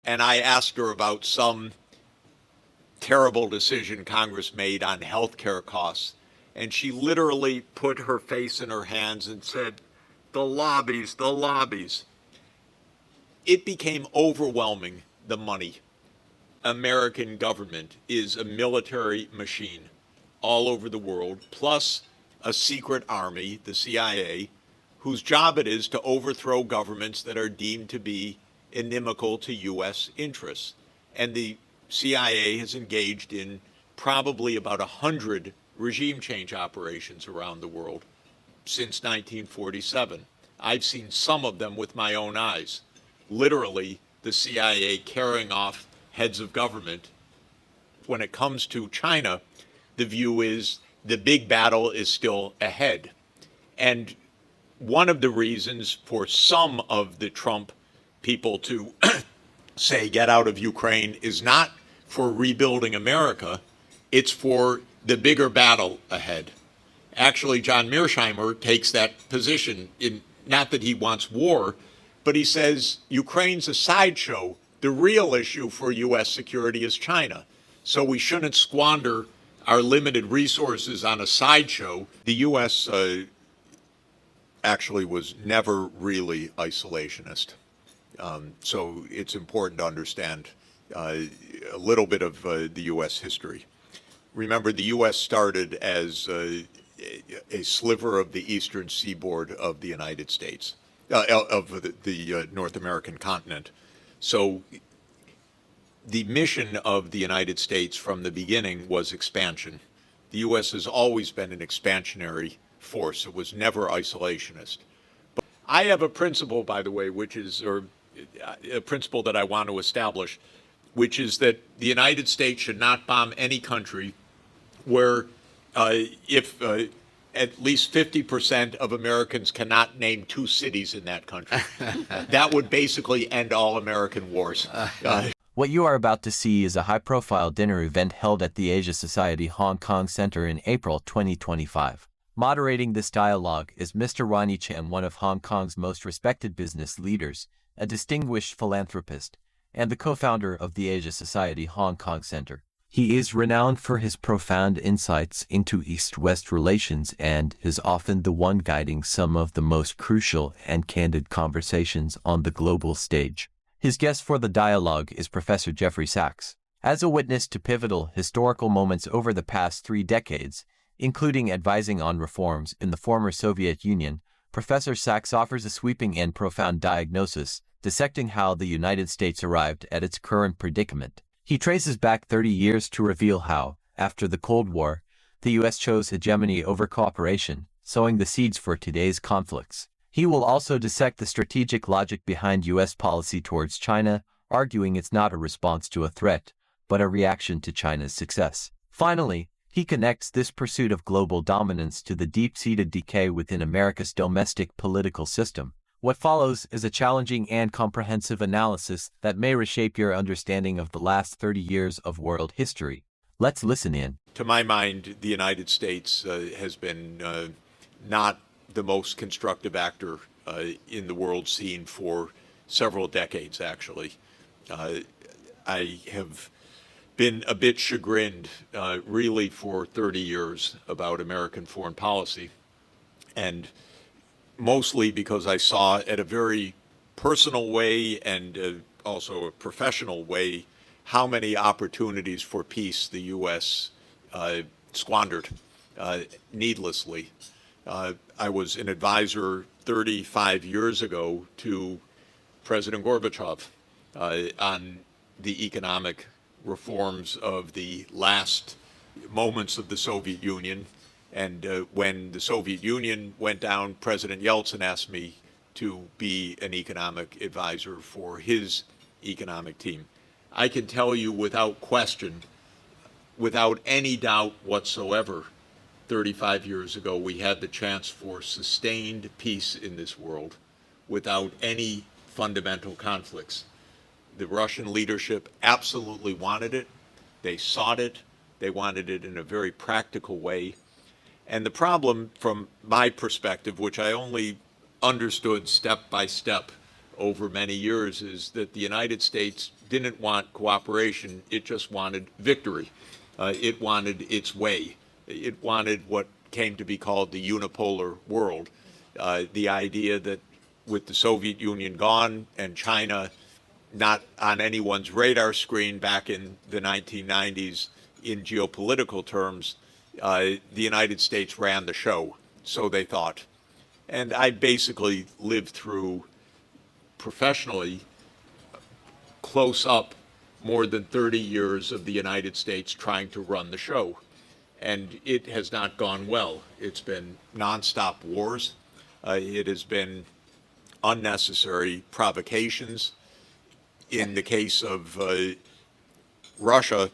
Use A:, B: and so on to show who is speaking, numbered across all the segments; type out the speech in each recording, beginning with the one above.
A: and I asked her about some terrible decision Congress made on health care costs. And she literally put her face in her hands and said, the lobbies, the lobbies. It became overwhelming, the money. American government is a military machine all over the world, plus a secret army, the CIA, whose job it is to overthrow governments that are deemed to be inimical to U.S. interests. And the CIA has engaged in probably about 100 regime change operations around the world since 1947. I've seen some of them with my own eyes. Literally, the CIA carrying off heads of government. When it comes to China, the view is the big battle is still ahead. And one of the reasons for some of the Trump people to say get out of Ukraine is not for rebuilding America, it's for the bigger battle ahead. Actually, John Mearsheimer takes that position, in not that he wants war, but he says Ukraine's a sideshow. The real issue for U.S. security is China. So we shouldn't squander our limited resources on a sideshow. The U.S. Actually was never really isolationist. So it's important to understand a little bit of the U.S. history. Remember, the U.S. started as a sliver of the eastern seaboard of the United States, of the North American continent. So the mission of the United States from the beginning was expansion. The U.S. has always been an expansionary force. It was never isolationist. But I have a principle, by the way, which is, or a principle that I want to establish, which is that the United States should not bomb any country where if at least 50% of Americans cannot name two cities in that country. That would basically end all American wars.
B: What you are about to see is a high-profile dinner event held at the Asia Society Hong Kong Center in April 2025. Moderating this dialogue is Mr. Ronnie Chan, one of Hong Kong's most respected business leaders, a distinguished philanthropist, and the co-founder of the Asia Society Hong Kong Center. He is renowned for his profound insights into East-West relations and is often the one guiding some of the most crucial and candid conversations on the global stage. His guest for the dialogue is Professor Jeffrey Sachs. As a witness to pivotal historical moments over the past 3 decades, including advising on reforms in the former Soviet Union, Professor Sachs offers a sweeping and profound diagnosis, dissecting how the United States arrived at its current predicament. He traces back 30 years to reveal how, after the Cold War, the U.S. chose hegemony over cooperation, sowing the seeds for today's conflicts. He will also dissect the strategic logic behind U.S. policy towards China, arguing it's not a response to a threat, but a reaction to China's success. Finally, he connects this pursuit of global dominance to the deep-seated decay within America's domestic political system. What follows is a challenging and comprehensive analysis that may reshape your understanding of the last 30 years of world history. Let's listen in.
A: To my mind, the United States has been not the most constructive actor in the world scene for several decades, actually. I have been a bit chagrined, really, for 30 years about American foreign policy, and mostly because I saw at a very personal way and also a professional way how many opportunities for peace the U.S. Squandered needlessly. I was an advisor 35 years ago to President Gorbachev on the economic reforms of the last moments of the Soviet Union. And when the Soviet Union went down, President Yeltsin asked me to be an economic advisor for his economic team. I can tell you without question, without any doubt whatsoever, 35 years ago, we had the chance for sustained peace in this world without any fundamental conflicts. The Russian leadership absolutely wanted it. They sought it. They wanted it in a very practical way. And the problem, from my perspective, which I only understood step by step over many years, is that the United States didn't want cooperation, it just wanted victory. It wanted its way. It wanted what came to be called the unipolar world. The idea that with the Soviet Union gone and China not on anyone's radar screen back in the 1990s in geopolitical terms, the United States ran the show, so they thought. And I basically lived through professionally close up more than 30 years of the United States trying to run the show. And it has not gone well. It's been nonstop wars. It has been unnecessary provocations. In the case of Russia,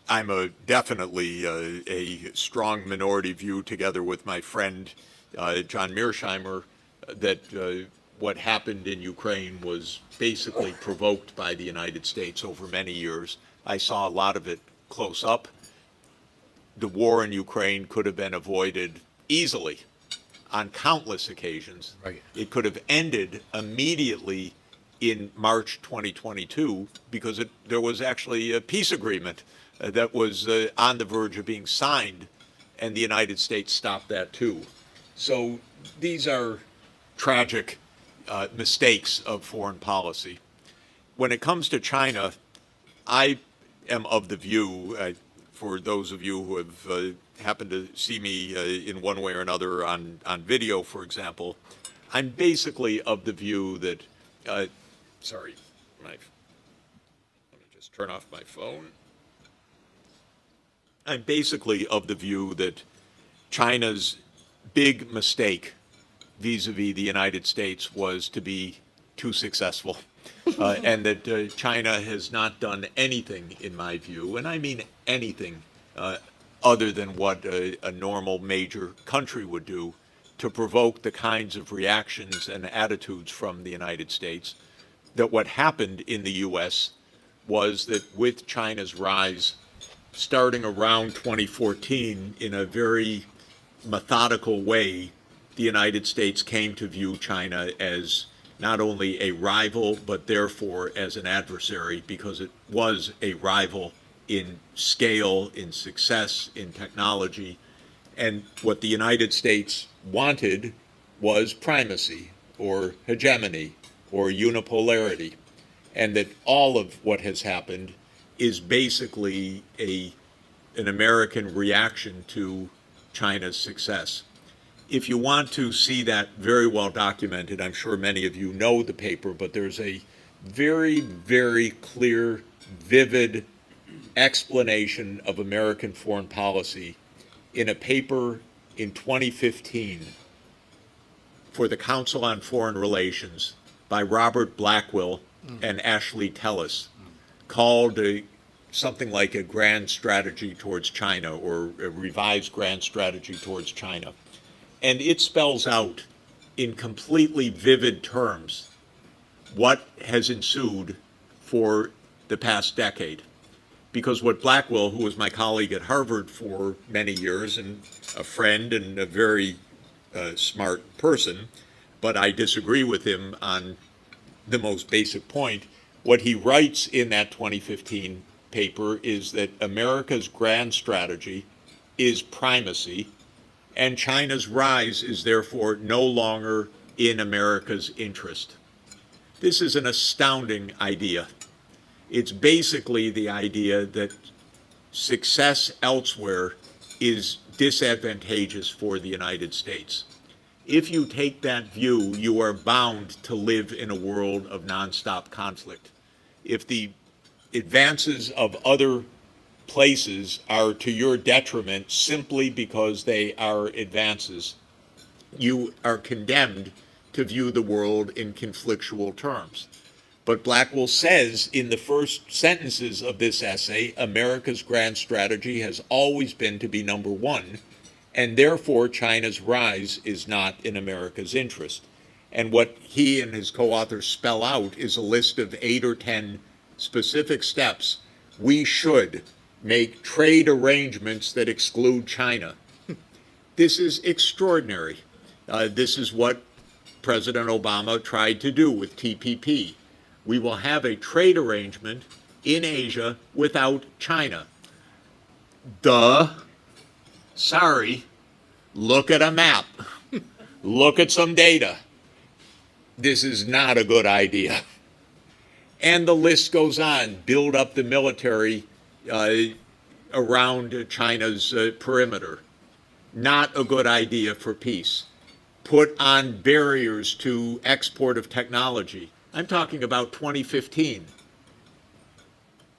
A: I'm definitely a strong minority view, together with my friend John Mearsheimer, that what happened in Ukraine was basically provoked by the United States over many years. I saw a lot of it close up. The war in Ukraine could have been avoided easily on countless occasions.
C: Right.
A: It could have ended immediately in March 2022 because there was actually a peace agreement that was on the verge of being signed, and the United States stopped that too. So these are tragic mistakes of foreign policy. When it comes to China, I am of the view, for those of you who have happened to see me in one way or another on video, for example, I'm basically of the view that, let me just turn off my phone. I'm basically of the view that China's big mistake vis-a-vis the United States was to be too successful, and that China has not done anything, in my view, and I mean anything, other than what a normal major country would do to provoke the kinds of reactions and attitudes from the United States. That what happened in the U.S. was that with China's rise, starting around 2014, in a very methodical way, the United States came to view China as not only a rival, but therefore as an adversary, because it was a rival in scale, in success, in technology. And what the United States wanted was primacy, or hegemony, or unipolarity. And that all of what has happened is basically an American reaction to China's success. If you want to see that very well documented, I'm sure many of you know the paper, but there's a very, very clear, vivid explanation of American foreign policy in a paper in 2015 for the Council on Foreign Relations by Robert Blackwell and Ashley Tellis, called something like a grand strategy towards China, or a revised grand strategy towards China. And it spells out in completely vivid terms what has ensued for the past decade. Because what Blackwell, who was my colleague at Harvard for many years and a friend and a very smart person, but I disagree with him on the most basic point, what he writes in that 2015 paper is that America's grand strategy is primacy, and China's rise is therefore no longer in America's interest. This is an astounding idea. It's basically the idea that success elsewhere is disadvantageous for the United States. If you take that view, you are bound to live in a world of nonstop conflict. If the advances of other places are to your detriment simply because they are advances, you are condemned to view the world in conflictual terms. But Blackwell says in the first sentences of this essay, America's grand strategy has always been to be number one, and therefore China's rise is not in America's interest. And what he and his co-authors spell out is a list of 8 or 10 specific steps. We should make trade arrangements that exclude China. This is extraordinary. This is what President Obama tried to do with TPP. we will have a trade arrangement in Asia without China. Duh. Sorry. Look at a map. Look at some data. This is not a good idea. And the list goes on. Build up the military around China's perimeter. Not a good idea for peace. Put on barriers to export of technology. I'm talking about 2015.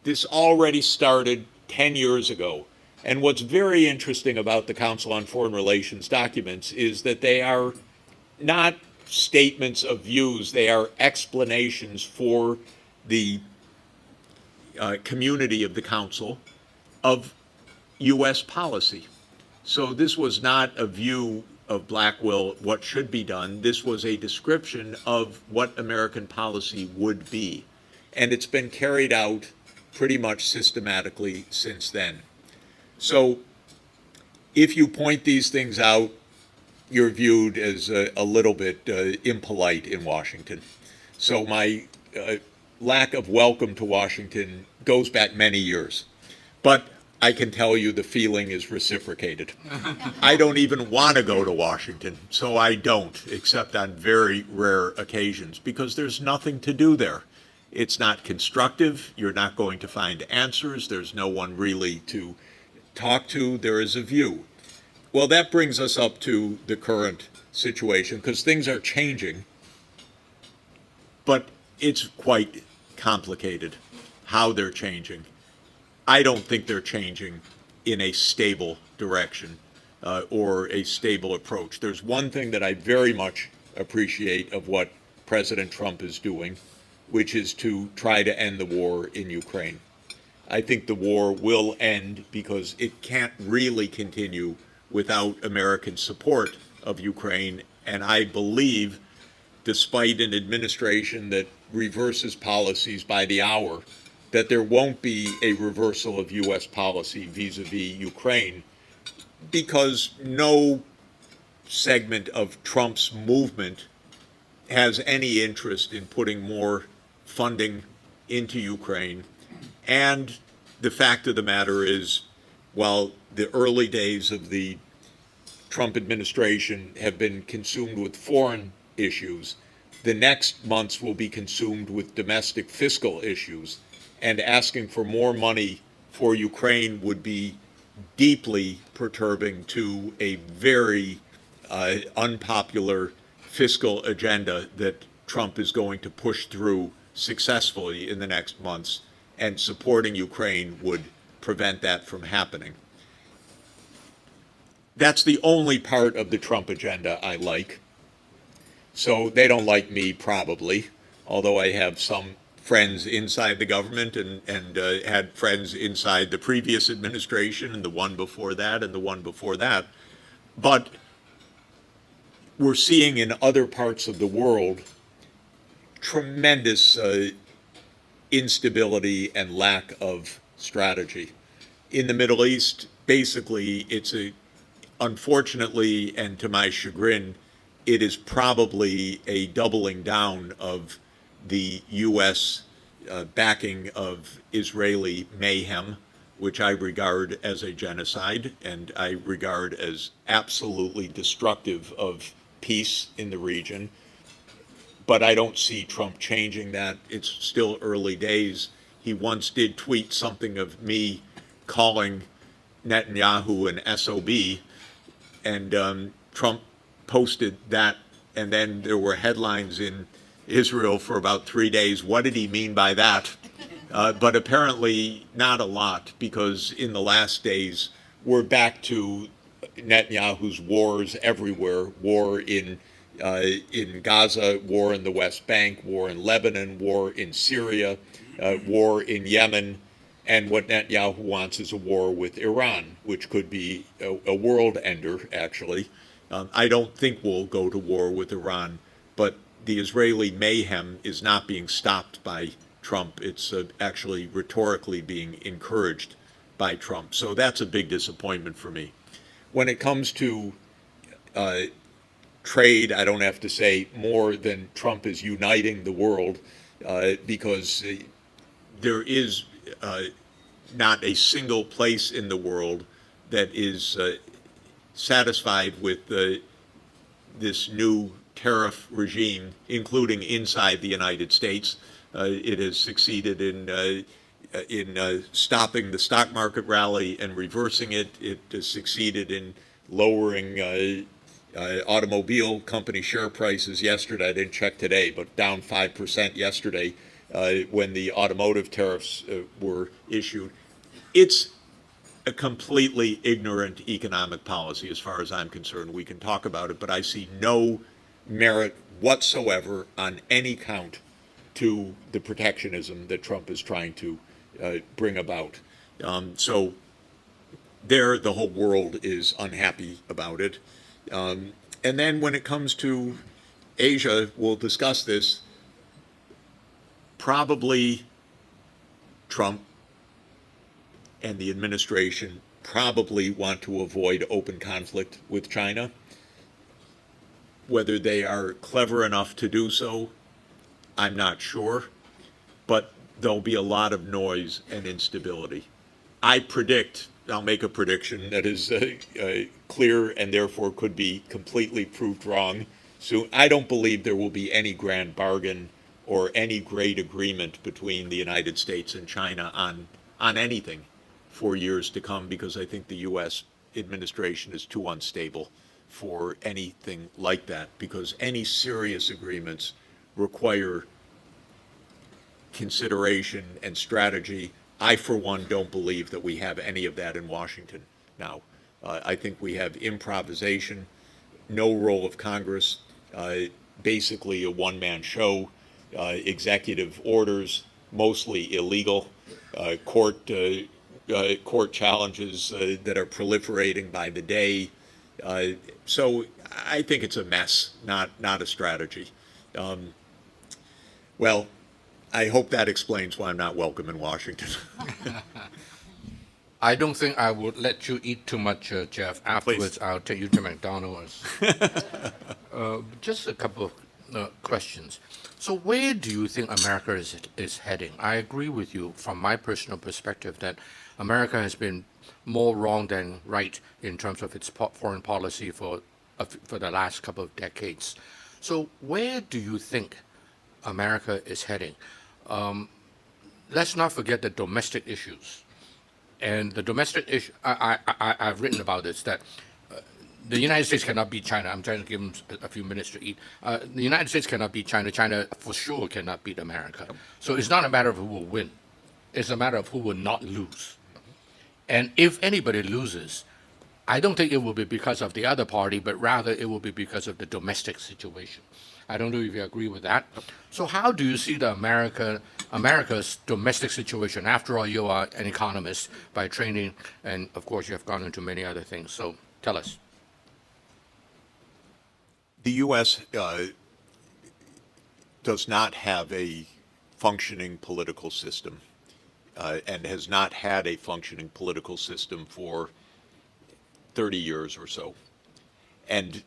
A: This already started 10 years ago. And what's very interesting about the Council on Foreign Relations documents is that they are not statements of views, they are explanations for the community of the Council of U.S. policy. So this was not a view of Blackwell, what should be done. This was a description of what American policy would be. And it's been carried out pretty much systematically since then. So if you point these things out, you're viewed as a little bit impolite in Washington. So my lack of welcome to Washington goes back many years. But I can tell you the feeling is reciprocated. I don't even want to go to Washington, so I don't, except on very rare occasions, because there's nothing to do there. It's not constructive. You're not going to find answers. There's no one really to talk to. There is a view. Well, that brings us up to the current situation, because things are changing, but it's quite complicated how they're changing. I don't think they're changing in a stable direction or a stable approach. There's one thing that I very much appreciate of what President Trump is doing, which is to try to end the war in Ukraine. I think the war will end because it can't really continue without American support of Ukraine. And I believe, despite an administration that reverses policies by the hour, that there won't be a reversal of U.S. policy vis-a-vis Ukraine, because no segment of Trump's movement has any interest in putting more funding into Ukraine. And the fact of the matter is, while the early days of the Trump administration have been consumed with foreign issues, the next months will be consumed with domestic fiscal issues. And asking for more money for Ukraine would be deeply perturbing to a very unpopular fiscal agenda that Trump is going to push through successfully in the next months, and supporting Ukraine would prevent that from happening. That's the only part of the Trump agenda I like. So they don't like me, probably, although I have some friends inside the government and had friends inside the previous administration and the one before that and the one before that. But we're seeing in other parts of the world tremendous instability and lack of strategy. In the Middle East, basically, unfortunately, and to my chagrin, it is probably a doubling down of the U.S. Backing of Israeli mayhem, which I regard as a genocide, and I regard as absolutely destructive of peace in the region. But I don't see Trump changing that. It's still early days. He once did tweet something of me calling Netanyahu an SOB, and Trump posted that, and then there were headlines in Israel for about 3 days. What did he mean by that? But apparently not a lot, because in the last days we're back to Netanyahu's wars everywhere: war in Gaza, war in the West Bank, war in Lebanon, war in Syria, war in Yemen, and what Netanyahu wants is a war with Iran, which could be a world ender, actually. I don't think we'll go to war with Iran, but the Israeli mayhem is not being stopped by Trump. It's actually rhetorically being encouraged by Trump. So that's a big disappointment for me. When it comes to trade, I don't have to say more than Trump is uniting the world. because there is not a single place in the world that is satisfied with this new tariff regime, including inside the United States. It has succeeded in stopping the stock market rally and reversing it. It has succeeded in lowering automobile company share prices yesterday. I didn't check today, but down 5% yesterday when the automotive tariffs were issued. It's a completely ignorant economic policy as far as I'm concerned. We can talk about it, but I see no merit whatsoever on any count to the protectionism that Trump is trying to bring about. So there, the whole world is unhappy about it. And then when it comes to Asia, we'll discuss this, probably Trump and the administration probably want to avoid open conflict with China. Whether they are clever enough to do so, I'm not sure, but there'll be a lot of noise and instability. I'll make a prediction that is clear and therefore could be completely proved wrong soon. I don't believe there will be any grand bargain or any great agreement between the United States and China on anything for years to come, because I think the U.S. administration is too unstable for anything like that, because any serious agreements require consideration and strategy. I, for one, don't believe that we have any of that in Washington now. I think we have improvisation, no role of Congress, basically a one-man show, executive orders, mostly illegal, court challenges that are proliferating by the day. So I think it's a mess, not a strategy. Well, I hope that explains why I'm not welcome in Washington.
C: I don't think I would let you eat too much, Jeff. Afterwards,
A: Please.
C: I'll take you to McDonald's. Just a couple of questions. So where do you think America is heading? I agree with you from my personal perspective that America has been more wrong than right in terms of its foreign policy for the last couple of decades. So where do you think America is heading? Let's not forget the domestic issues. And the domestic issue, I've written about this, that the United States cannot beat China. I'm trying to give them a few minutes to eat. The United States cannot beat China. China for sure cannot beat America. So it's not a matter of who will win. It's a matter of who will not lose. And if anybody loses, I don't think it will be because of the other party, but rather it will be because of the domestic situation. I don't know if you agree with that. So how do you see the America's domestic situation? After all, you are an economist by training, and of course you have gone into many other things. So tell us.
A: The U.S. Does not have a functioning political system and has not had a functioning political system for 30 years or so. And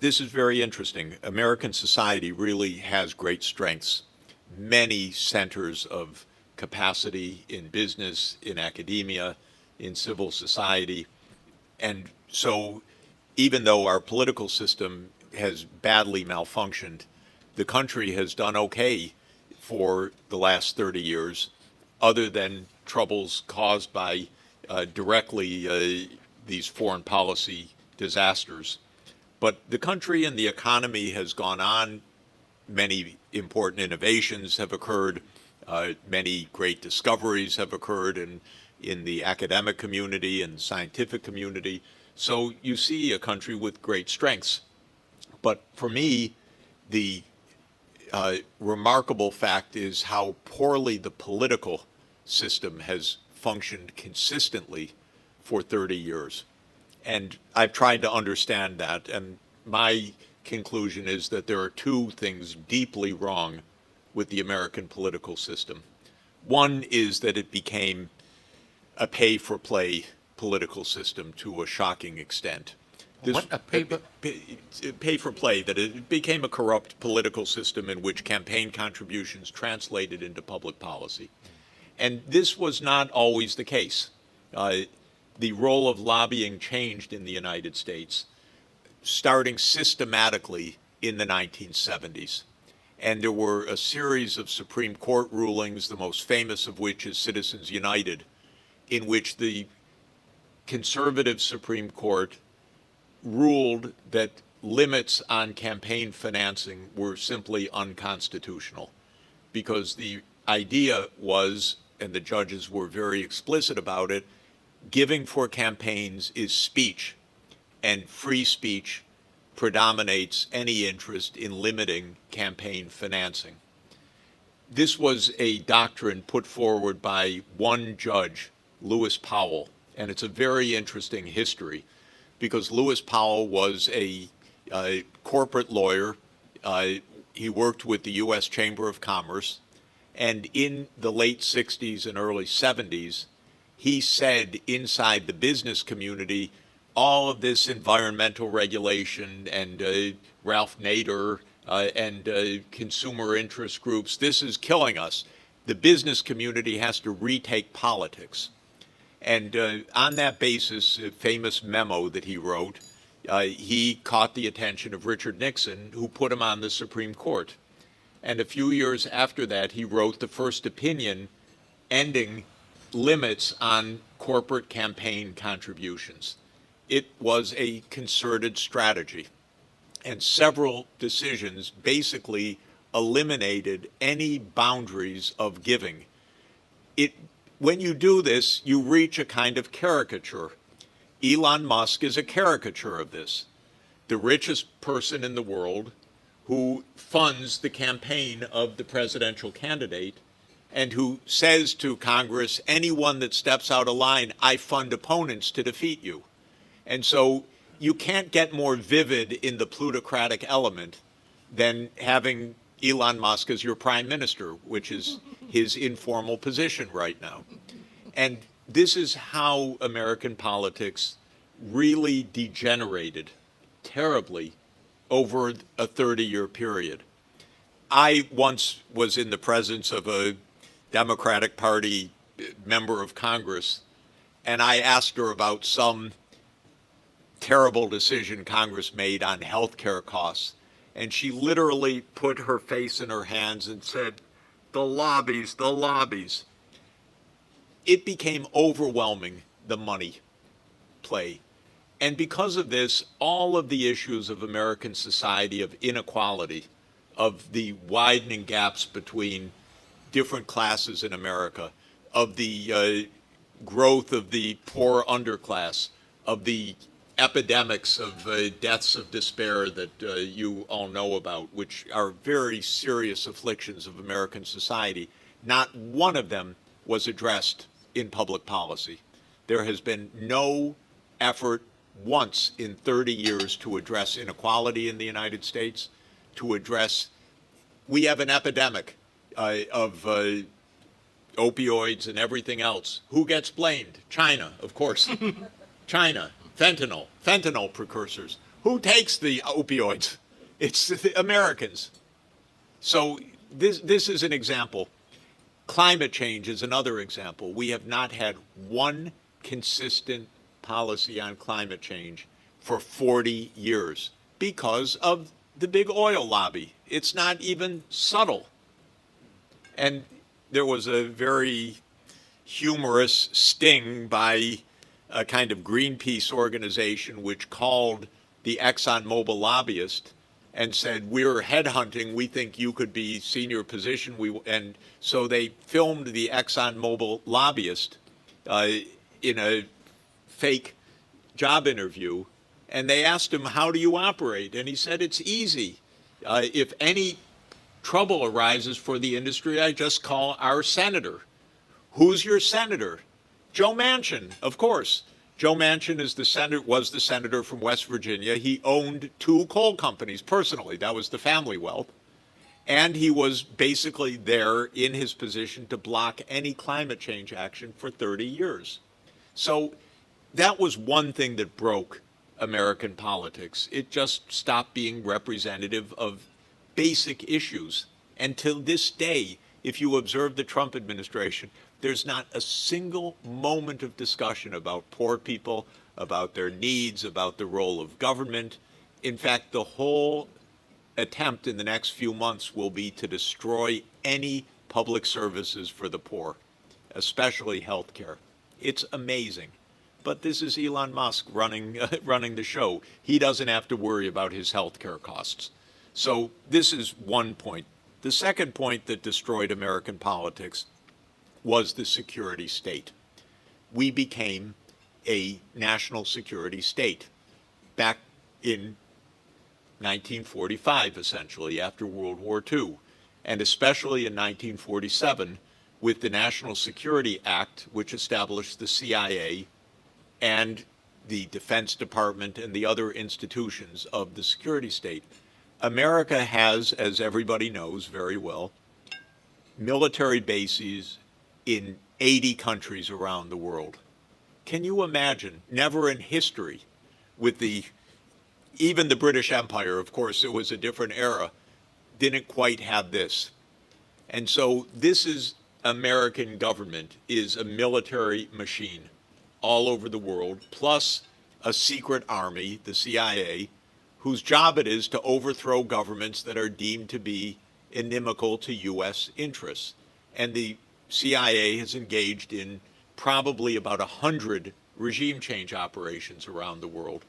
A: this is very interesting. American society really has great strengths, many centers of capacity in business, in academia, in civil society. And so even though our political system has badly malfunctioned, the country has done okay for the last 30 years, other than troubles caused by directly these foreign policy disasters. But the country and the economy has gone on. Many important innovations have occurred. Many great discoveries have occurred in the academic community and scientific community. So you see a country with great strengths. But for me, the remarkable fact is how poorly the political system has functioned consistently for 30 years. And I've tried to understand that, and my conclusion is that there are two things deeply wrong with the American political system. One is that it became a pay-for-play political system to a shocking extent.
C: What a paper?
A: Pay for play, that it became a corrupt political system in which campaign contributions translated into public policy. And this was not always the case. The role of lobbying changed in the United States, starting systematically in the 1970s. And there were a series of Supreme Court rulings, the most famous of which is Citizens United, in which the conservative Supreme Court ruled that limits on campaign financing were simply unconstitutional, because the idea was, and the judges were very explicit about it, giving for campaigns is speech, and free speech predominates any interest in limiting campaign financing. This was a doctrine put forward by one judge, Lewis Powell, and it's a very interesting history, because Lewis Powell was a corporate lawyer. He worked with the U.S. Chamber of Commerce, and in the late 60s and early 70s, he said inside the business community, all of this environmental regulation and Ralph Nader and consumer interest groups, this is killing us. The business community has to retake politics. And on that basis, a famous memo that he wrote, he caught the attention of Richard Nixon, who put him on the Supreme Court. And a few years after that, he wrote the first opinion ending limits on corporate campaign contributions. It was a concerted strategy. And several decisions basically eliminated any boundaries of giving. When you do this, you reach a kind of caricature. Elon Musk is a caricature of this. The richest person in the world who funds the campaign of the presidential candidate and who says to Congress, anyone that steps out of line, I fund opponents to defeat you. And so you can't get more vivid in the plutocratic element than having Elon Musk as your prime minister, which is his informal position right now. And this is how American politics really degenerated terribly over a 30-year period. I once was in the presence of a Democratic Party member of Congress, and I asked her about some terrible decision Congress made on health care costs. And she literally put her face in her hands and said, the lobbies, the lobbies. It became overwhelming, the money play. And because of this, all of the issues of American society, of inequality, of the widening gaps between different classes in America, of the growth of the poor underclass, of the epidemics of deaths of despair that you all know about, which are very serious afflictions of American society, not one of them was addressed in public policy. There has been no effort once in 30 years to address inequality in the United States, to address, we have an epidemic of opioids and everything else. Who gets blamed? China, of course. China. Fentanyl precursors. Who takes the opioids? It's the Americans. So this is an example. Climate change is another example. We have not had one consistent policy on climate change for 40 years because of the big oil lobby. It's not even subtle. And there was a very humorous sting by a kind of Greenpeace organization which called the ExxonMobil lobbyist and said, we're headhunting, we think you could be senior position. And so they filmed the ExxonMobil lobbyist in a fake job interview, and they asked him, how do you operate? And he said, it's easy. If any trouble arises for the industry, I just call our senator. Who's your senator? Joe Manchin, of course. Joe Manchin was the senator from West Virginia. He owned 2 coal companies personally. That was the family wealth. And he was basically there in his position to block any climate change action for 30 years. So that was one thing that broke American politics. It just stopped being representative of basic issues. And till this day, if you observe the Trump administration, there's not a single moment of discussion about poor people, about their needs, about the role of government. In fact, the whole attempt in the next few months will be to destroy any public services for the poor, especially health care. It's amazing. But this is Elon Musk running the show. He doesn't have to worry about his health care costs. So this is one point. The second point that destroyed American politics was the security state. We became a national security state back in 1945, essentially, after World War II, and especially in 1947 with the National Security Act, which established the CIA and the Defense Department and the other institutions of the security state. America has, as everybody knows very well, military bases in 80 countries around the world. Can you imagine? Never in history, with even the British Empire, of course, it was a different era, didn't quite have this. And so this is American government is a military machine all over the world, plus a secret army, the CIA, whose job it is to overthrow governments that are deemed to be inimical to U.S. interests. And the CIA has engaged in probably about 100 regime change operations around the world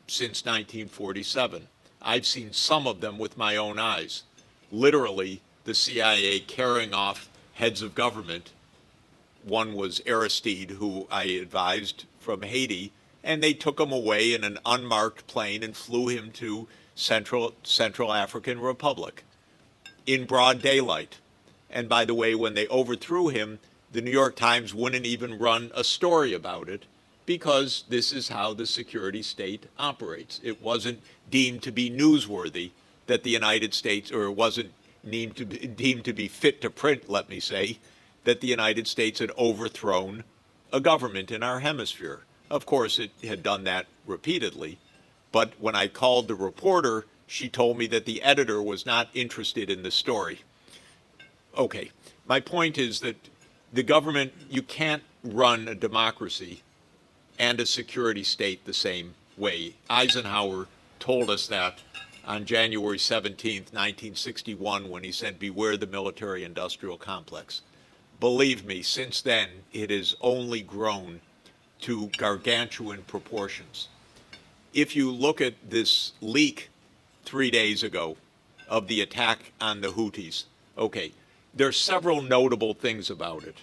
A: since 1947. I've seen some of them with my own eyes. Literally, the CIA carrying off heads of government. One was Aristide, who I advised from Haiti, and they took him away in an unmarked plane and flew him to Central African Republic in broad daylight. And by the way, when they overthrew him, the New York Times wouldn't even run a story about it because this is how the security state operates. It wasn't deemed to be newsworthy that the United States, or it wasn't deemed to be fit to print, let me say, that the United States had overthrown a government in our hemisphere. Of course, it had done that repeatedly. But when I called the reporter, she told me that the editor was not interested in the story. Okay, my point is that the government, you can't run a democracy and a security state the same way. Eisenhower told us that on January 17th, 1961, when he said, "Beware the military-industrial complex." Believe me, since then, it has only grown to gargantuan proportions. If you look at this leak 3 days ago of the attack on the Houthis, okay, there are several notable things about it.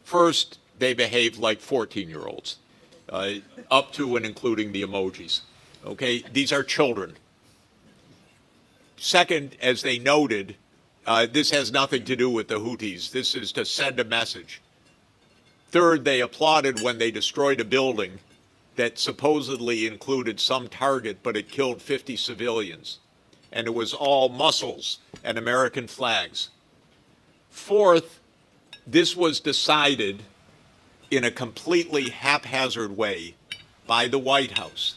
A: First, they behaved like 14-year-olds, up to and including the emojis. Okay, these are children. Second, as they noted, this has nothing to do with the Houthis. This is to send a message. Third, they applauded when they destroyed a building that supposedly included some target, but it killed 50 civilians. And it was all muscles and American flags. Fourth, this was decided in a completely haphazard way by the White House.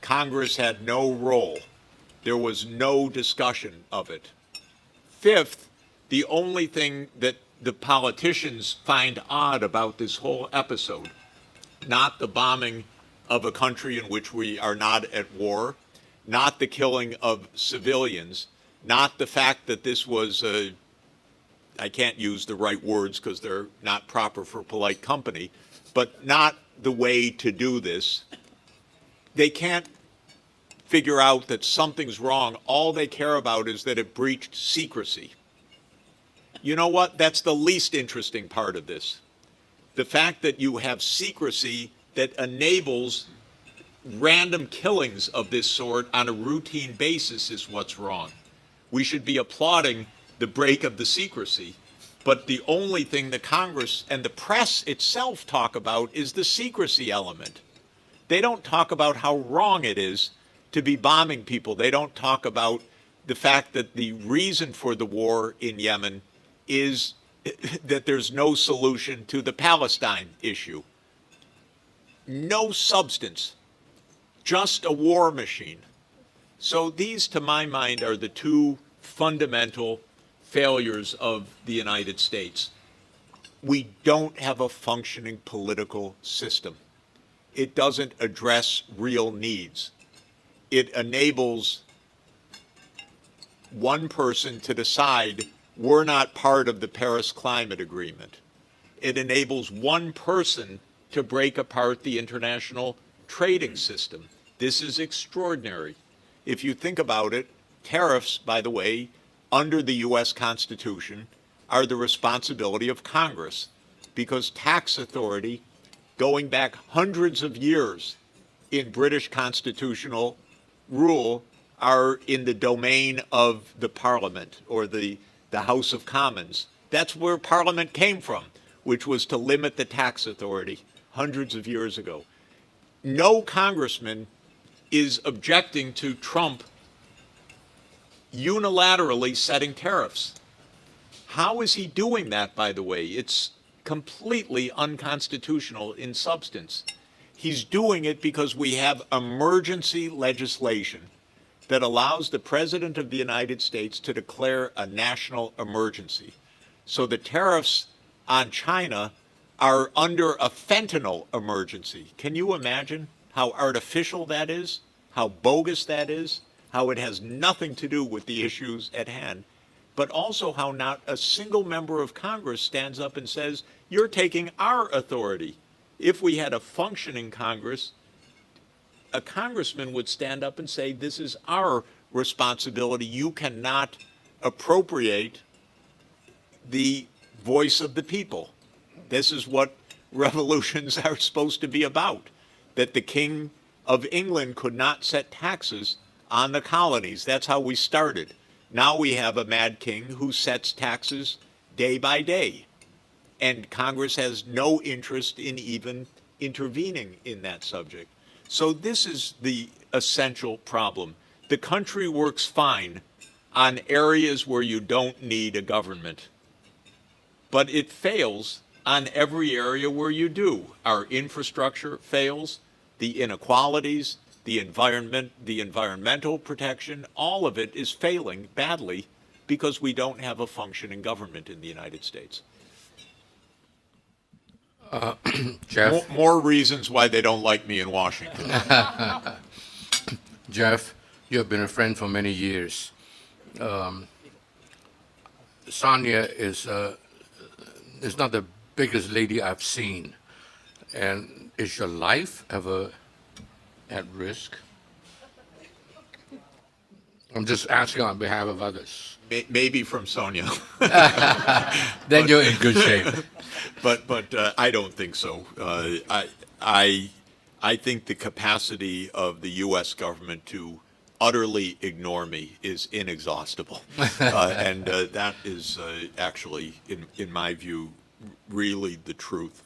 A: Congress had no role. There was no discussion of it. Fifth, the only thing that the politicians find odd about this whole episode, not the bombing of a country in which we are not at war, not the killing of civilians, not the fact that this was I can't use the right words because they're not proper for polite company, but not the way to do this. They can't figure out that something's wrong. All they care about is that it breached secrecy. You know what? That's the least interesting part of this. The fact that you have secrecy that enables random killings of this sort on a routine basis is what's wrong. We should be applauding the break of the secrecy. But the only thing the Congress and the press itself talk about is the secrecy element. They don't talk about how wrong it is to be bombing people. They don't talk about the fact that the reason for the war in Yemen is that there's no solution to the Palestine issue. No substance. just a war machine. So these, to my mind, are the two fundamental failures of the United States. We don't have a functioning political system. It doesn't address real needs. It enables one person to decide we're not part of the Paris Climate Agreement. It enables one person to break apart the international trading system. This is extraordinary. If you think about it, tariffs, by the way, under the U.S. Constitution, are the responsibility of Congress, because tax authority, going back hundreds of years in British constitutional rule, are in the domain of the Parliament or the House of Commons. That's where Parliament came from, which was to limit the tax authority hundreds of years ago. No congressman is objecting to Trump unilaterally setting tariffs. How is he doing that, by the way? It's completely unconstitutional in substance. He's doing it because we have emergency legislation that allows the President of the United States to declare a national emergency. So the tariffs on China are under a fentanyl emergency. Can you imagine how artificial that is, how bogus that is, how it has nothing to do with the issues at hand, but also how not a single member of Congress stands up and says, you're taking our authority. If we had a functioning Congress, a congressman would stand up and say, this is our responsibility. You cannot appropriate the voice of the people. This is what revolutions are supposed to be about, that the King of England could not set taxes on the colonies. That's how we started. Now we have a mad king who sets taxes day by day, and Congress has no interest in even intervening in that subject. So this is the essential problem. The country works fine on areas where you don't need a government, but it fails on every area where you do. Our infrastructure fails, the inequalities, the environment, the environmental protection, all of it is failing badly because we don't have a functioning government in the United States.
C: Jeff?
A: More reasons why they don't like me in Washington.
C: Jeff, you have been a friend for many years. Sonia is not the biggest lady I've seen. And is your life ever at risk? I'm just asking on behalf of others.
A: Maybe from Sonia.
C: Then you're in good shape.
A: But I don't think so. I think the capacity of the U.S. government to utterly ignore me is inexhaustible, and that is actually, in my view, really the truth.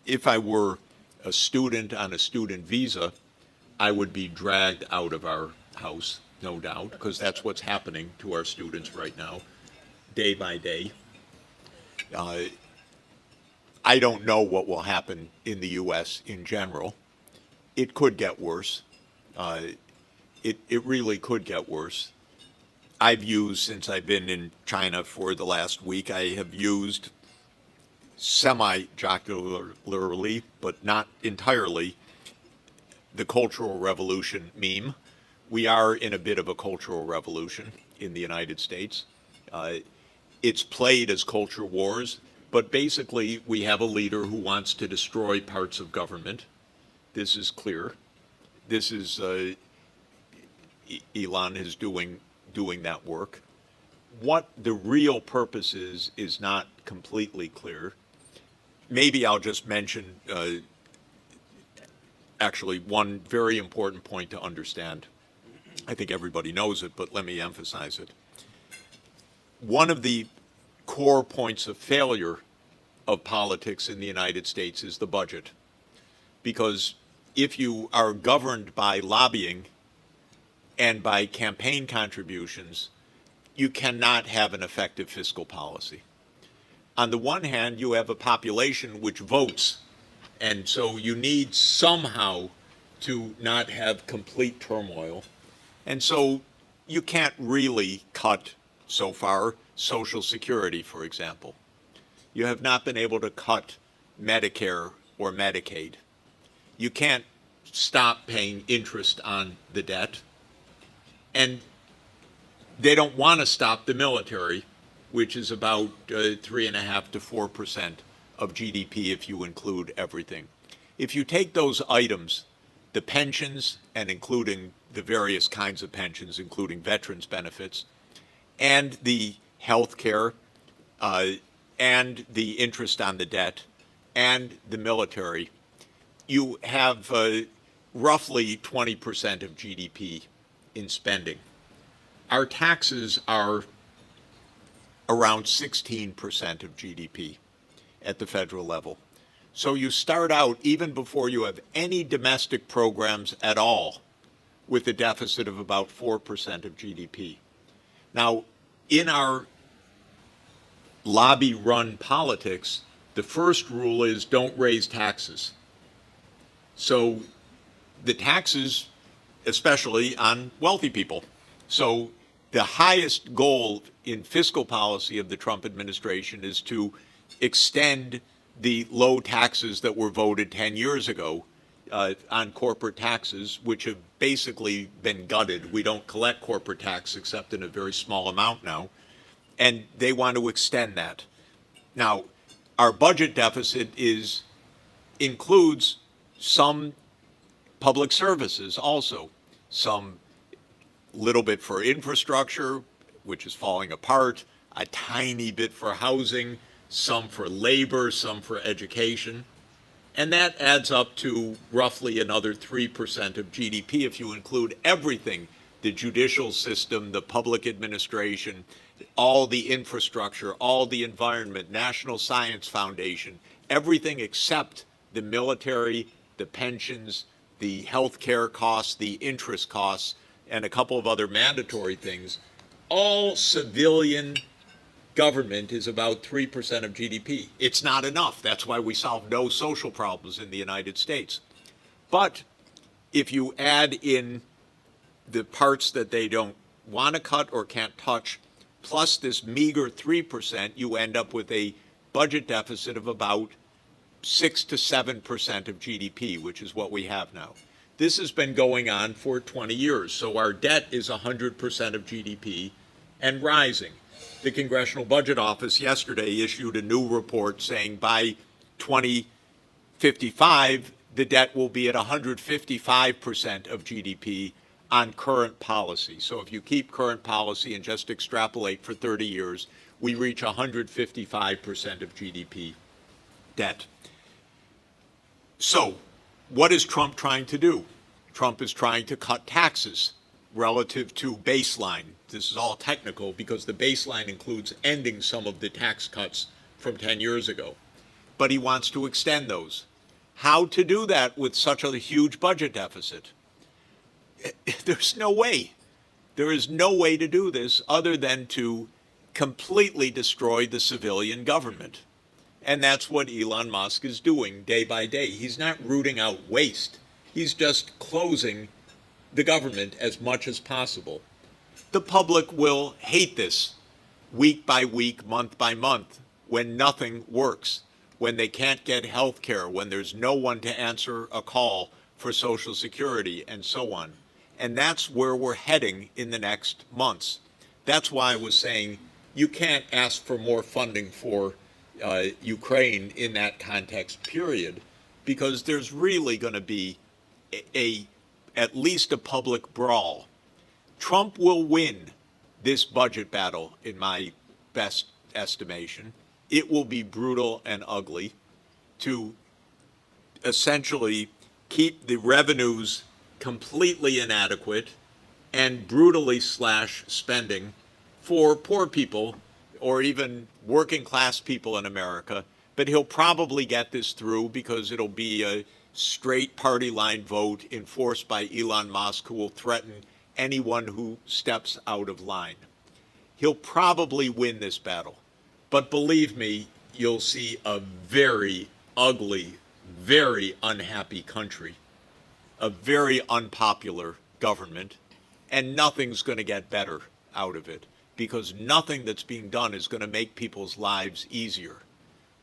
A: If I were a student on a student visa, I would be dragged out of our house, no doubt, because that's what's happening to our students right now, day by day. I don't know what will happen in the U.S. in general. It could get worse. It really could get worse. I've used, since I've been in China for the last week, I have used semi-jocularly, but not entirely, the Cultural Revolution meme. We are in a bit of a cultural revolution in the United States. It's played as culture wars, but basically we have a leader who wants to destroy parts of government. This is clear. This is Elon is doing that work. What the real purpose is not completely clear. Maybe I'll just mention actually one very important point to understand. I think everybody knows it, but let me emphasize it. One of the core points of failure of politics in the United States is the budget. Because if you are governed by lobbying and by campaign contributions, you cannot have an effective fiscal policy. On the one hand, you have a population which votes, and so you need somehow to not have complete turmoil. And so you can't really cut, so far, Social Security, for example. You have not been able to cut Medicare or Medicaid. You can't stop paying interest on the debt. And they don't want to stop the military, which is about 3.5% to 4% of GDP if you include everything. If you take those items, the pensions, and including the various kinds of pensions, including veterans benefits, and the health care, and the interest on the debt, and the military, you have roughly 20% of GDP in spending. Our taxes are around 16% of GDP at the federal level. So you start out, even before you have any domestic programs at all, with a deficit of about 4% of GDP. Now, in our lobby-run politics, the first rule is don't raise taxes. So the taxes, especially on wealthy people. So the highest goal in fiscal policy of the Trump administration is to extend the low taxes that were voted 10 years ago on corporate taxes, which have basically been gutted. We don't collect corporate tax except in a very small amount now. And they want to extend that. Now, our budget deficit includes some public services also, some little bit for infrastructure, which is falling apart, a tiny bit for housing, some for labor, some for education. And that adds up to roughly another 3% of GDP if you include everything, the judicial system, the public administration, all the infrastructure, all the environment, National Science Foundation, everything except the military, the pensions, the health care costs, the interest costs, and a couple of other mandatory things. All civilian government is about 3% of GDP. It's not enough. That's why we solve no social problems in the United States. But if you add in the parts that they don't want to cut or can't touch, plus this meager 3%, you end up with a budget deficit of about 6 to 7% of GDP, which is what we have now. This has been going on for 20 years, so our debt is 100% of GDP and rising. The Congressional Budget Office yesterday issued a new report saying by 2055, the debt will be at 155% of GDP on current policy. So if you keep current policy and just extrapolate for 30 years, we reach 155% of GDP debt. So what is Trump trying to do? Trump is trying to cut taxes relative to baseline. This is all technical because the baseline includes ending some of the tax cuts from 10 years ago. But he wants to extend those. How to do that with such a huge budget deficit? There's no way. There is no way to do this other than to completely destroy the civilian government. And that's what Elon Musk is doing day by day. He's not rooting out waste. He's just closing the government as much as possible. The public will hate this week by week, month by month, when nothing works, when they can't get health care, when there's no one to answer a call for Social Security, and so on. And that's where we're heading in the next months. That's why I was saying you can't ask for more funding for Ukraine in that context, period, because there's really going to be at least a public brawl. Trump will win this budget battle, in my best estimation. It will be brutal and ugly to essentially keep the revenues completely inadequate and brutally slash spending for poor people or even working class people in America. But he'll probably get this through because it'll be a straight party line vote enforced by Elon Musk, who will threaten anyone who steps out of line. He'll probably win this battle. But believe me, you'll see a very ugly, very unhappy country a very unpopular government, and nothing's going to get better out of it because nothing that's being done is going to make people's lives easier.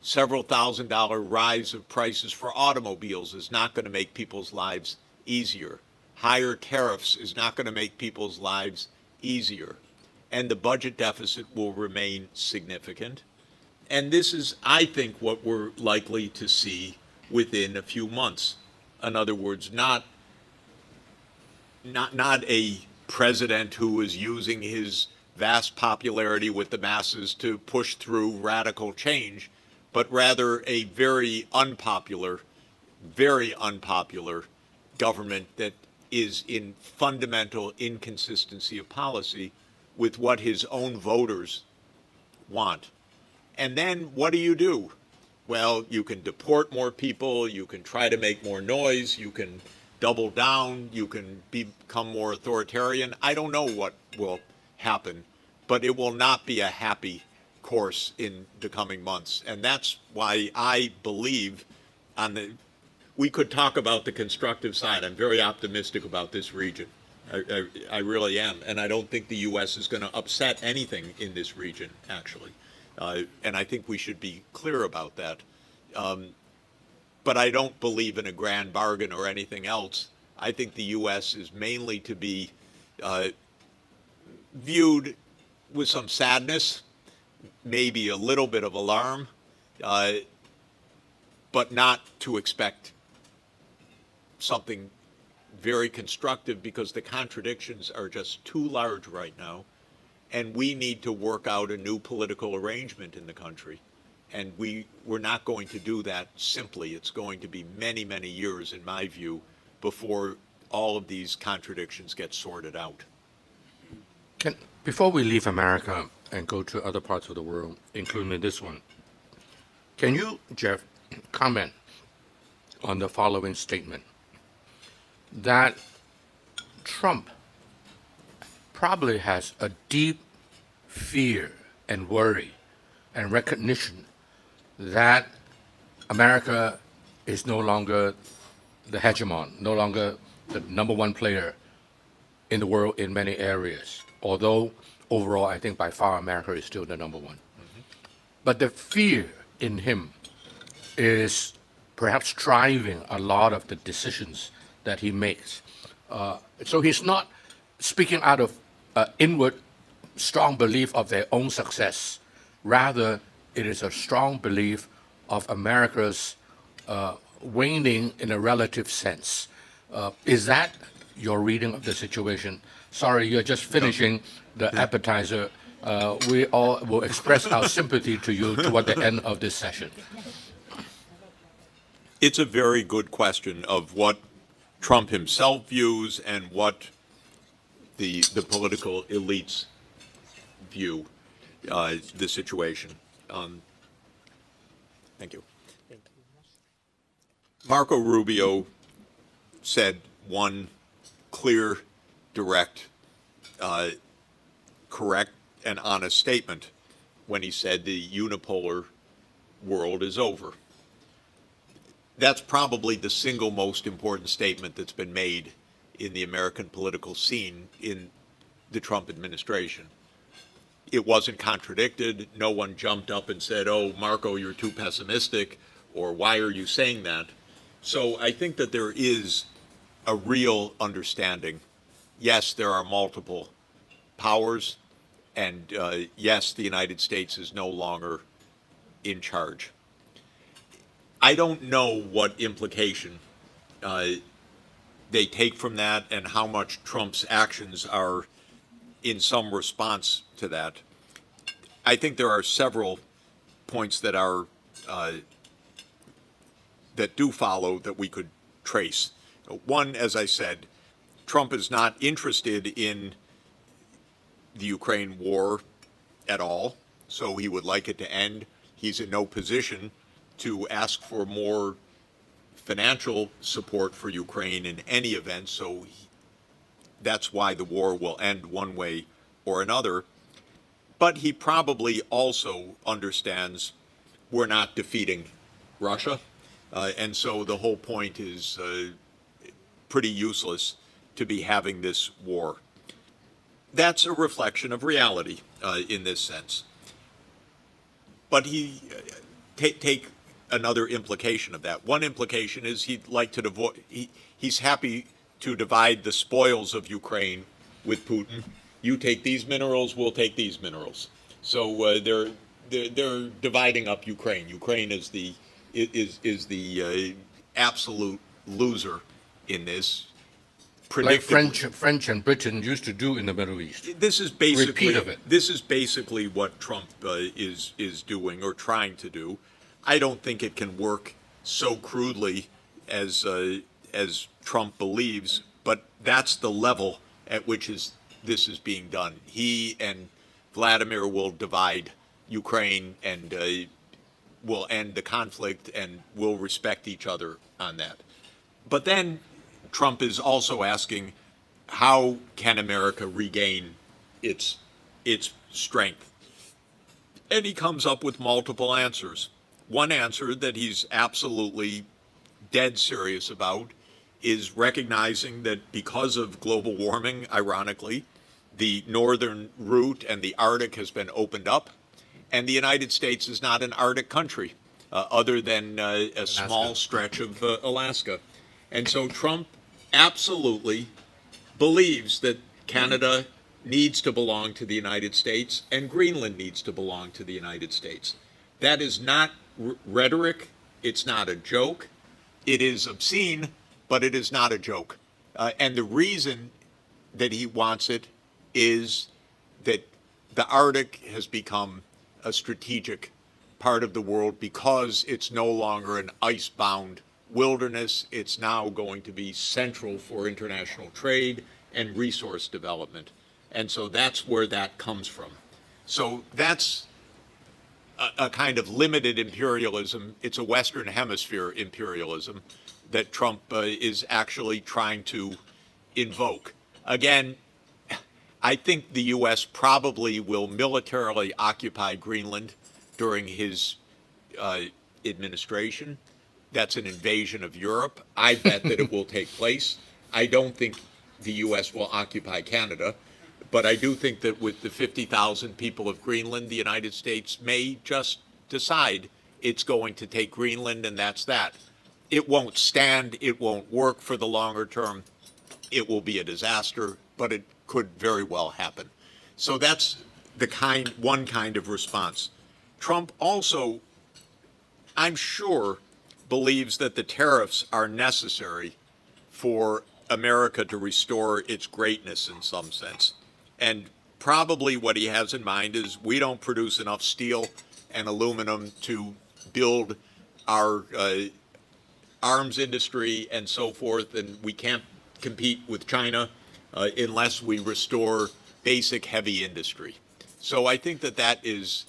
A: Several $1,000 rise of prices for automobiles is not going to make people's lives easier. Higher tariffs is not going to make people's lives easier. And the budget deficit will remain significant. And this is, I think, what we're likely to see within a few months. In other words, not a president who is using his vast popularity with the masses to push through radical change, but rather a very unpopular government that is in fundamental inconsistency of policy with what his own voters want. And then what do? Well, you can deport more people, you can try to make more noise, you can double down, you can become more authoritarian. I don't know what will happen, but it will not be a happy course in the coming months. And that's why I believe we could talk about the constructive side. I'm very optimistic about this region. I really am. And I don't think the U.S. is going to upset anything in this region, actually. And I think we should be clear about that. But I don't believe in a grand bargain or anything else. I think the U.S. is mainly to be viewed with some sadness, maybe a little bit of alarm, but not to expect something very constructive because the contradictions are just too large right now. And we need to work out a new political arrangement in the country. And we're not going to do that simply. It's going to be many, many years, in my view, before all of these contradictions get sorted out.
C: Before we leave America and go to other parts of the world, including this one, can you, Jeff, comment on the following statement? That Trump probably has a deep fear and worry and recognition that America is no longer the hegemon, no longer the number one player in the world in many areas. Although overall, I think by far America is still the number one. Mm-hmm. But the fear in him is perhaps driving a lot of the decisions that he makes. So he's not speaking out of inward strong belief of their own success. Rather, it is a strong belief of America's waning in a relative sense. Is that your reading of the situation? Sorry, you're just finishing the appetizer. We all will express our sympathy to you toward the end of this session.
A: It's a very good question of what Trump himself views and what the political elites view the situation. Thank you. Marco Rubio said one clear, direct, correct, and honest statement when he said the unipolar world is over. That's probably the single most important statement that's been made in the American political scene in the Trump administration. It wasn't contradicted. No one jumped up and said, "Oh, Marco, you're too pessimistic," or "Why are you saying that?" So I think that there is a real understanding. Yes, there are multiple powers, and yes, the United States is no longer in charge. I don't know what implication they take from that and how much Trump's actions are in some response to that. I think there are several points that are that do follow that we could trace. One, as I said, Trump is not interested in the Ukraine war at all, so he would like it to end. He's in no position to ask for more financial support for Ukraine in any event, so that's why the war will end one way or another. But he probably also understands we're not defeating Russia, and so the whole point is pretty useless to be having this war. That's a reflection of reality in this sense. But take another implication of that. One implication is he'd like to he's happy to divide the spoils of Ukraine with Putin. You take these minerals, we'll take these minerals. So they're dividing up Ukraine. Ukraine is the absolute loser in this.
C: Like French and Britain used to do in the Middle East.
A: This is basically
C: Repeat of it.
A: This is basically what Trump is doing or trying to do. I don't think it can work so crudely as Trump believes, but that's the level at which this is being done. He and Vladimir will divide Ukraine and will end the conflict and will respect each other on that. But then Trump is also asking, how can America regain its strength? And he comes up with multiple answers. One answer that he's absolutely dead serious about is recognizing that because of global warming, ironically, the northern route and the Arctic has been opened up, and the United States is not an Arctic country, other than a small stretch of Alaska. And so Trump absolutely believes that Canada needs to belong to the United States and Greenland needs to belong to the United States. That is not rhetoric. It's not a joke. It is obscene, but it is not a joke. And the reason that he wants it is that the Arctic has become a strategic part of the world because it's no longer an ice-bound wilderness. It's now going to be central for international trade and resource development. And so that's where that comes from. So that's a kind of limited imperialism. It's a Western Hemisphere imperialism that Trump is actually trying to invoke. Again, I think the U.S. probably will militarily occupy Greenland during his administration. That's an invasion of Europe. I bet that it will take place. I don't think the U.S. will occupy Canada, but I do think that with the 50,000 people of Greenland, the United States may just decide it's going to take Greenland, and that's that. It won't stand. It won't work for the longer term. It will be a disaster, but it could very well happen. So that's one kind of response. Trump also, I'm sure, believes that the tariffs are necessary for America to restore its greatness in some sense. And probably what he has in mind is we don't produce enough steel and aluminum to build our arms industry and so forth, and we can't compete with China unless we restore basic heavy industry. So I think that is,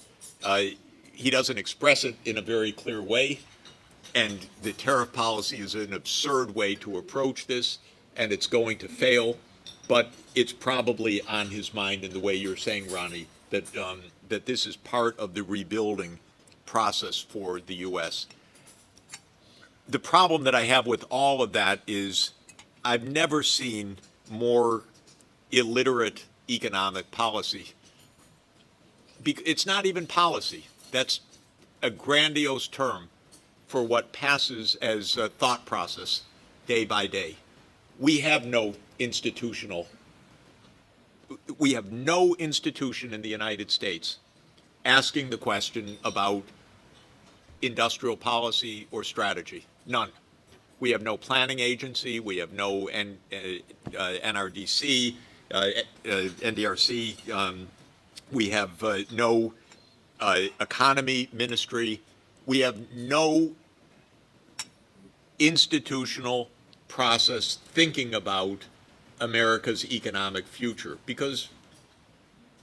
A: he doesn't express it in a very clear way, and the tariff policy is an absurd way to approach this, and it's going to fail, but it's probably on his mind in the way you're saying, Ronnie, that this is part of the rebuilding process for the U.S. The problem that I have with all of that is I've never seen more illiterate economic policy. It's not even policy. That's a grandiose term for what passes as a thought process day by day. We have no institution in the United States asking the question about industrial policy or strategy. None. We have no planning agency. We have no NRDC, NDRC. We have no economy ministry. We have no institutional process thinking about America's economic future, because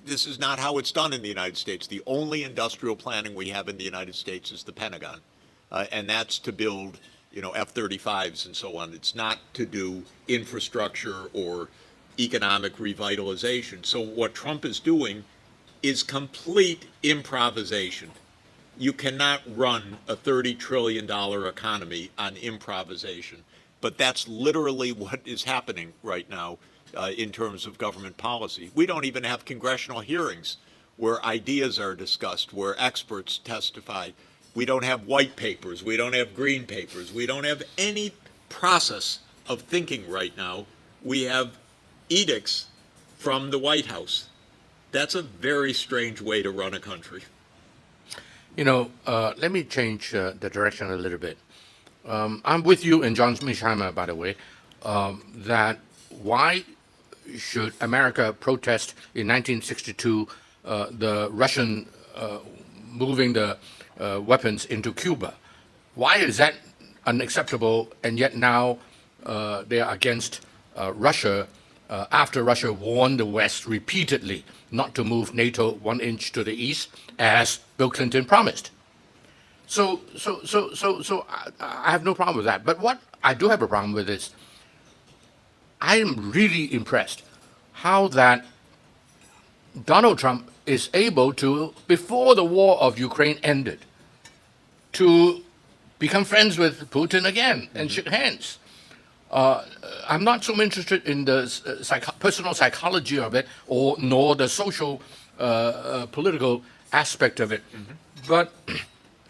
A: this is not how it's done in the United States. The only industrial planning we have in the United States is the Pentagon, and that's to build, F-35s and so on. It's not to do infrastructure or economic revitalization. So what Trump is doing is complete improvisation. You cannot run a $30 trillion economy on improvisation. but that's literally what is happening right now in terms of government policy. We don't even have congressional hearings where ideas are discussed, where experts testify. We don't have white papers. We don't have green papers. We don't have any process of thinking right now. We have edicts from the White House. That's a very strange way to run a country.
C: Let me change the direction a little bit. I'm with you and John Schmeisheimer, by the way, that why should America protest in 1962 the Russian moving the weapons into Cuba? Why is that unacceptable? And yet now they are against Russia after Russia warned the West repeatedly not to move NATO 1 inch to the east, as Bill Clinton promised. So I have no problem with that. But what I do have a problem with is I am really impressed how that Donald Trump is able to, before the war of Ukraine ended, to become friends with Putin again and shake hands. I'm not so interested in the personal psychology of it, nor the social, political aspect of it. But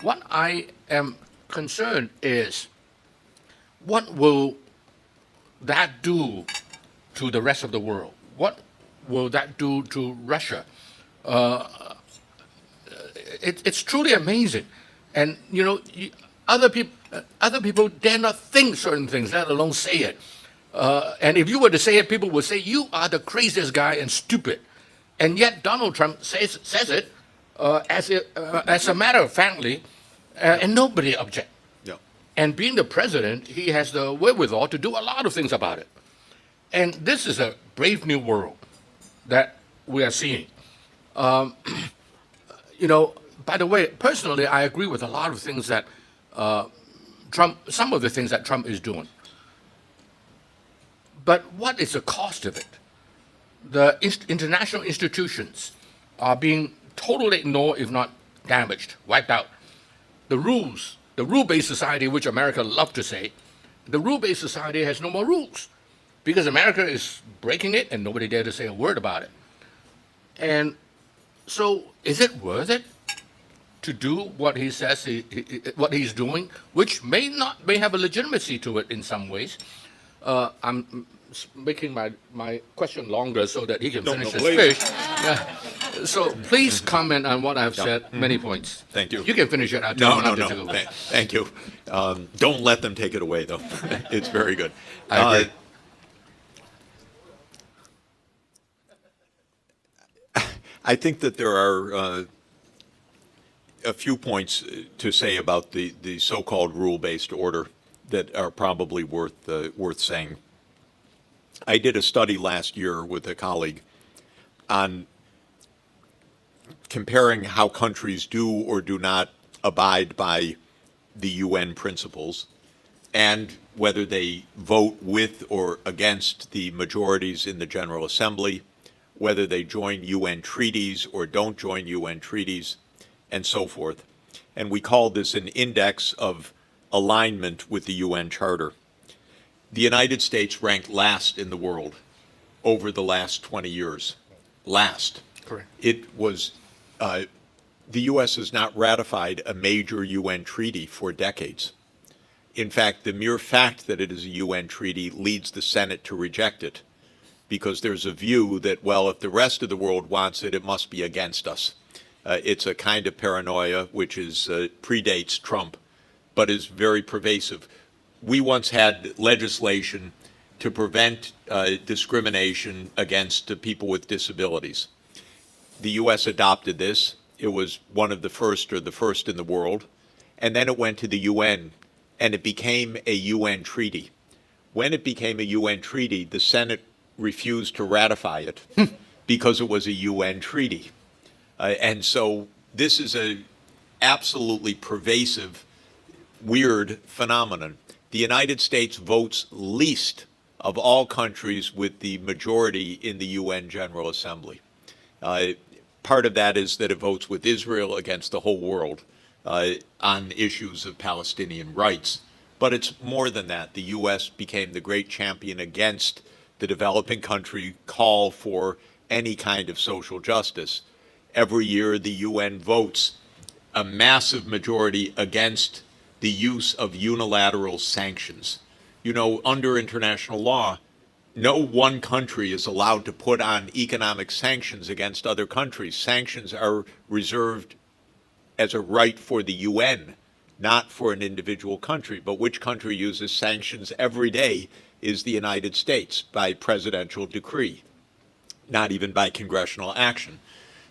C: what I am concerned is, what will that do to the rest of the world? What will that do to Russia? It's truly amazing, and other people dare not think certain things, let alone say it. And if you were to say it, people would say you are the craziest guy and stupid. And yet Donald Trump says it as a matter of factly, and nobody objects.
A: Yeah.
C: And being the president, he has the wherewithal to do a lot of things about it. And this is a brave new world that we are seeing. By the way, personally, I agree with a lot of things that some of the things that Trump is doing. But what is the cost of it? The international institutions are being totally ignored, if not damaged, wiped out. The rules, the rule-based society, which America loves to say, the rule-based society has no more rules because America is breaking it and nobody dare to say a word about it. And so is it worth it to do what he says what he's doing, which may have a legitimacy to it in some ways? I'm making my question longer so that he can finish his fish. So please comment on what I've said, many points.
A: Thank you.
C: You can finish it.
A: No. Thank you. Don't let them take it away, though. It's very good.
C: I agree.
A: I think that there are a few points to say about the so-called rule-based order that are probably worth saying. I did a study last year with a colleague on comparing how countries do or do not abide by the UN principles and whether they vote with or against the majorities in the General Assembly, whether they join UN treaties or don't join UN treaties, and so forth. And we call this an index of alignment with the UN Charter. The United States ranked last in the world over the last 20 years. Last.
C: Correct.
A: It was, the U.S. has not ratified a major UN treaty for decades. In fact, the mere fact that it is a UN treaty leads the Senate to reject it, because there's a view that, well, if the rest of the world wants it, it must be against us. It's a kind of paranoia which predates Trump, but is very pervasive. We once had legislation to prevent discrimination against people with disabilities. The U.S. adopted this. It was one of the first, or the first in the world. And then it went to the UN, and it became a UN treaty. When it became a UN treaty, the Senate refused to ratify it because it was a UN treaty. And so this is a absolutely pervasive, weird phenomenon. The United States votes least of all countries with the majority in the UN General Assembly. Part of that is that it votes with Israel against the whole world on issues of Palestinian rights. But it's more than that. The U.S. became the great champion against the developing country call for any kind of social justice. Every year, the UN votes a massive majority against the use of unilateral sanctions. You know, under international law, no one country is allowed to put on economic sanctions against other countries. Sanctions are reserved as a right for the UN, not for an individual country. But which country uses sanctions every day is the United States by presidential decree, not even by congressional action.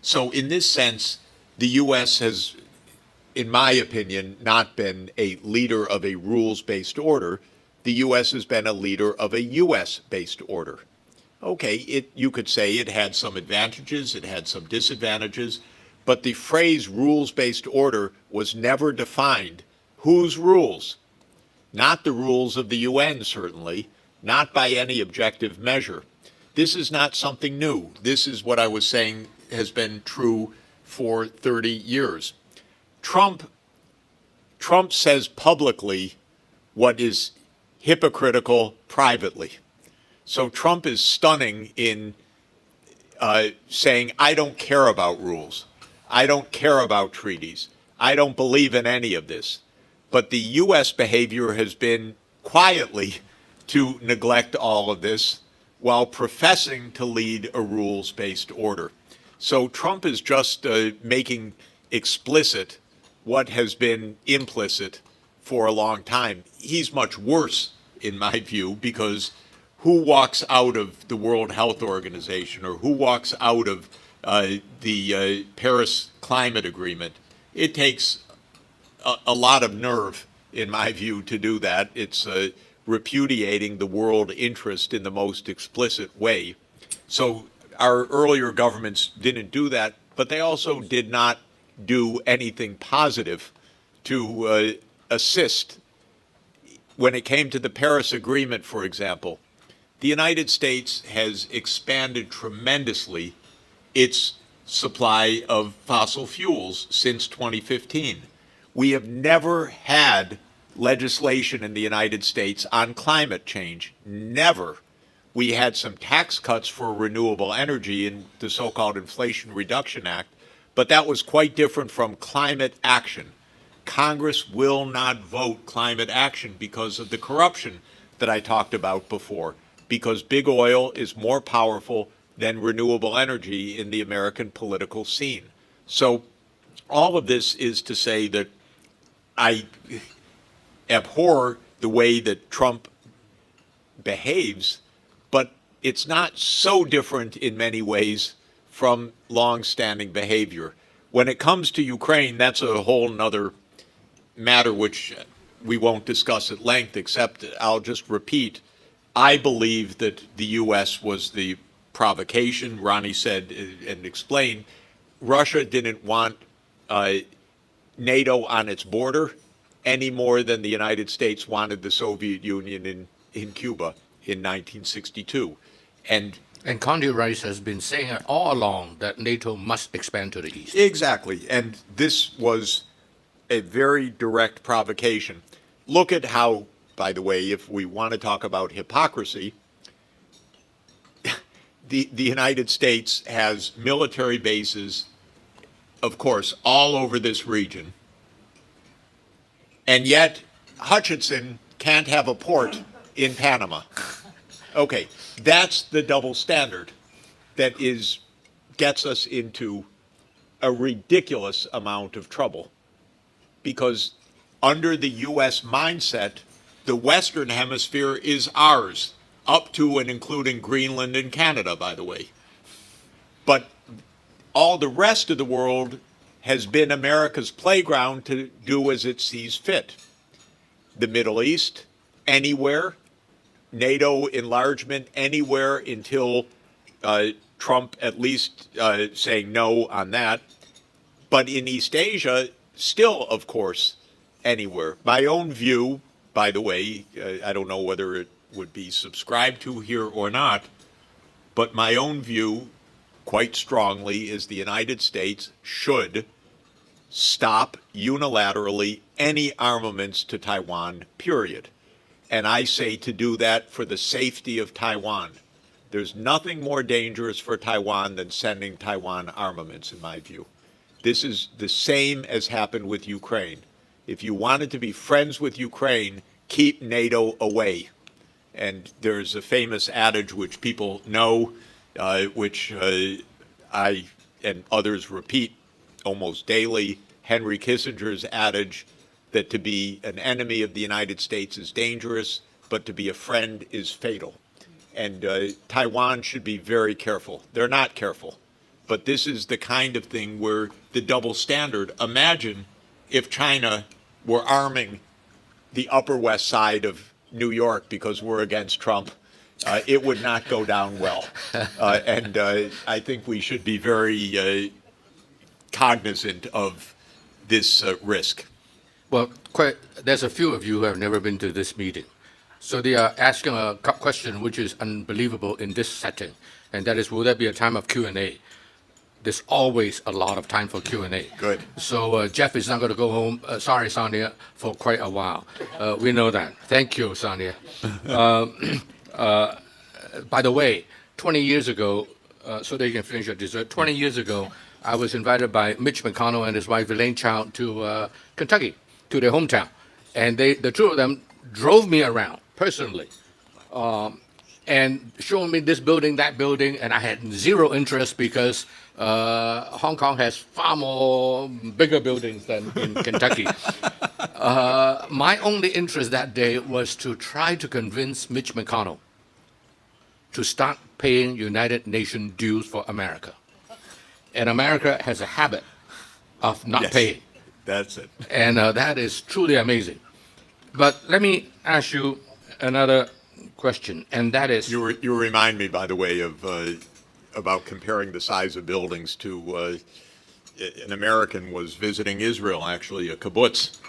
A: So in this sense, the U.S. has, in my opinion, not been a leader of a rules-based order. The U.S. has been a leader of a U.S.-based order. Okay, you could say it had some advantages, it had some disadvantages, but the phrase rules-based order was never defined. Whose rules? Not the rules of the UN, certainly, not by any objective measure. This is not something new. This is what I was saying has been true for 30 years. Trump says publicly what is hypocritical privately. So Trump is stunning in saying, I don't care about rules. I don't care about treaties. I don't believe in any of this. But the U.S. behavior has been quietly to neglect all of this while professing to lead a rules-based order. So Trump is just making explicit what has been implicit for a long time. He's much worse, in my view, because who walks out of the World Health Organization or who walks out of the Paris Climate Agreement? It takes a lot of nerve, in my view, to do that. It's repudiating the world interest in the most explicit way. So our earlier governments didn't do that, but they also did not do anything positive to assist. When it came to the Paris Agreement, for example, the United States has expanded tremendously its supply of fossil fuels since 2015. We have never had legislation in the United States on climate change. Never. We had some tax cuts for renewable energy in the so-called Inflation Reduction Act, but that was quite different from climate action. Congress will not vote climate action because of the corruption that I talked about before, because big oil is more powerful than renewable energy in the American political scene. So all of this is to say that I abhor the way that Trump behaves, but it's not so different in many ways from long-standing behavior. When it comes to Ukraine, that's a whole nother matter which we won't discuss at length, except I'll just repeat, I believe that the U.S. was the provocation. Ronnie said and explained, Russia didn't want NATO on its border any more than the United States wanted the Soviet Union in Cuba in 1962. And
C: Condi Rice has been saying it all along that NATO must expand to the east.
A: exactly. And this was a very direct provocation. Look at how, by the way, if we want to talk about hypocrisy, the United States has military bases, of course, all over this region. And yet Hutchinson can't have a port in Panama. Okay, that's the double standard that gets us into a ridiculous amount of trouble. Because under the U.S. mindset, the Western Hemisphere is ours, up to and including Greenland and Canada, by the way. But all the rest of the world has been America's playground to do as it sees fit. The Middle East, anywhere. NATO enlargement, anywhere until Trump at least saying no on that. But in East Asia, still, of course, anywhere. My own view, by the way, I don't know whether it would be subscribed to here or not, but my own view, quite strongly, is the United States should stop unilaterally any armaments to Taiwan, period. And I say to do that for the safety of Taiwan. There's nothing more dangerous for Taiwan than sending Taiwan armaments, in my view. This is the same as happened with Ukraine. If you wanted to be friends with Ukraine, keep NATO away. And there's a famous adage which people know, which I and others repeat almost daily, Henry Kissinger's adage that to be an enemy of the United States is dangerous, but to be a friend is fatal. And Taiwan should be very careful. They're not careful. But this is the kind of thing where the double standard. Imagine if China were arming the Upper West Side of New York because we're against Trump. It would not go down well. And I think we should be very cognizant of this risk.
C: Well, there's a few of you who have never been to this meeting. So they are asking a question which is unbelievable in this setting, and that is, will there be a time of Q&A? There's always a lot of time for Q&A.
A: Good.
C: So Jeff is not going to go home, sorry, Sonia, for quite a while. We know that. Thank you, Sonia. By the way, 20 years ago, so that you can finish your dessert, 20 years ago, I was invited by Mitch McConnell and his wife Elaine Chao to Kentucky, to their hometown. And the two of them drove me around personally and showing me this building, that building, and I had zero interest because Hong Kong has far more bigger buildings than in Kentucky. My only interest that day was to try to convince Mitch McConnell to start paying United Nations dues for America. And America has a habit of not paying.
A: That's it.
C: And that is truly amazing. But let me ask you another question, and that is...
A: You remind me, by the way, of about comparing the size of buildings to... an American was visiting Israel, actually, a kibbutz,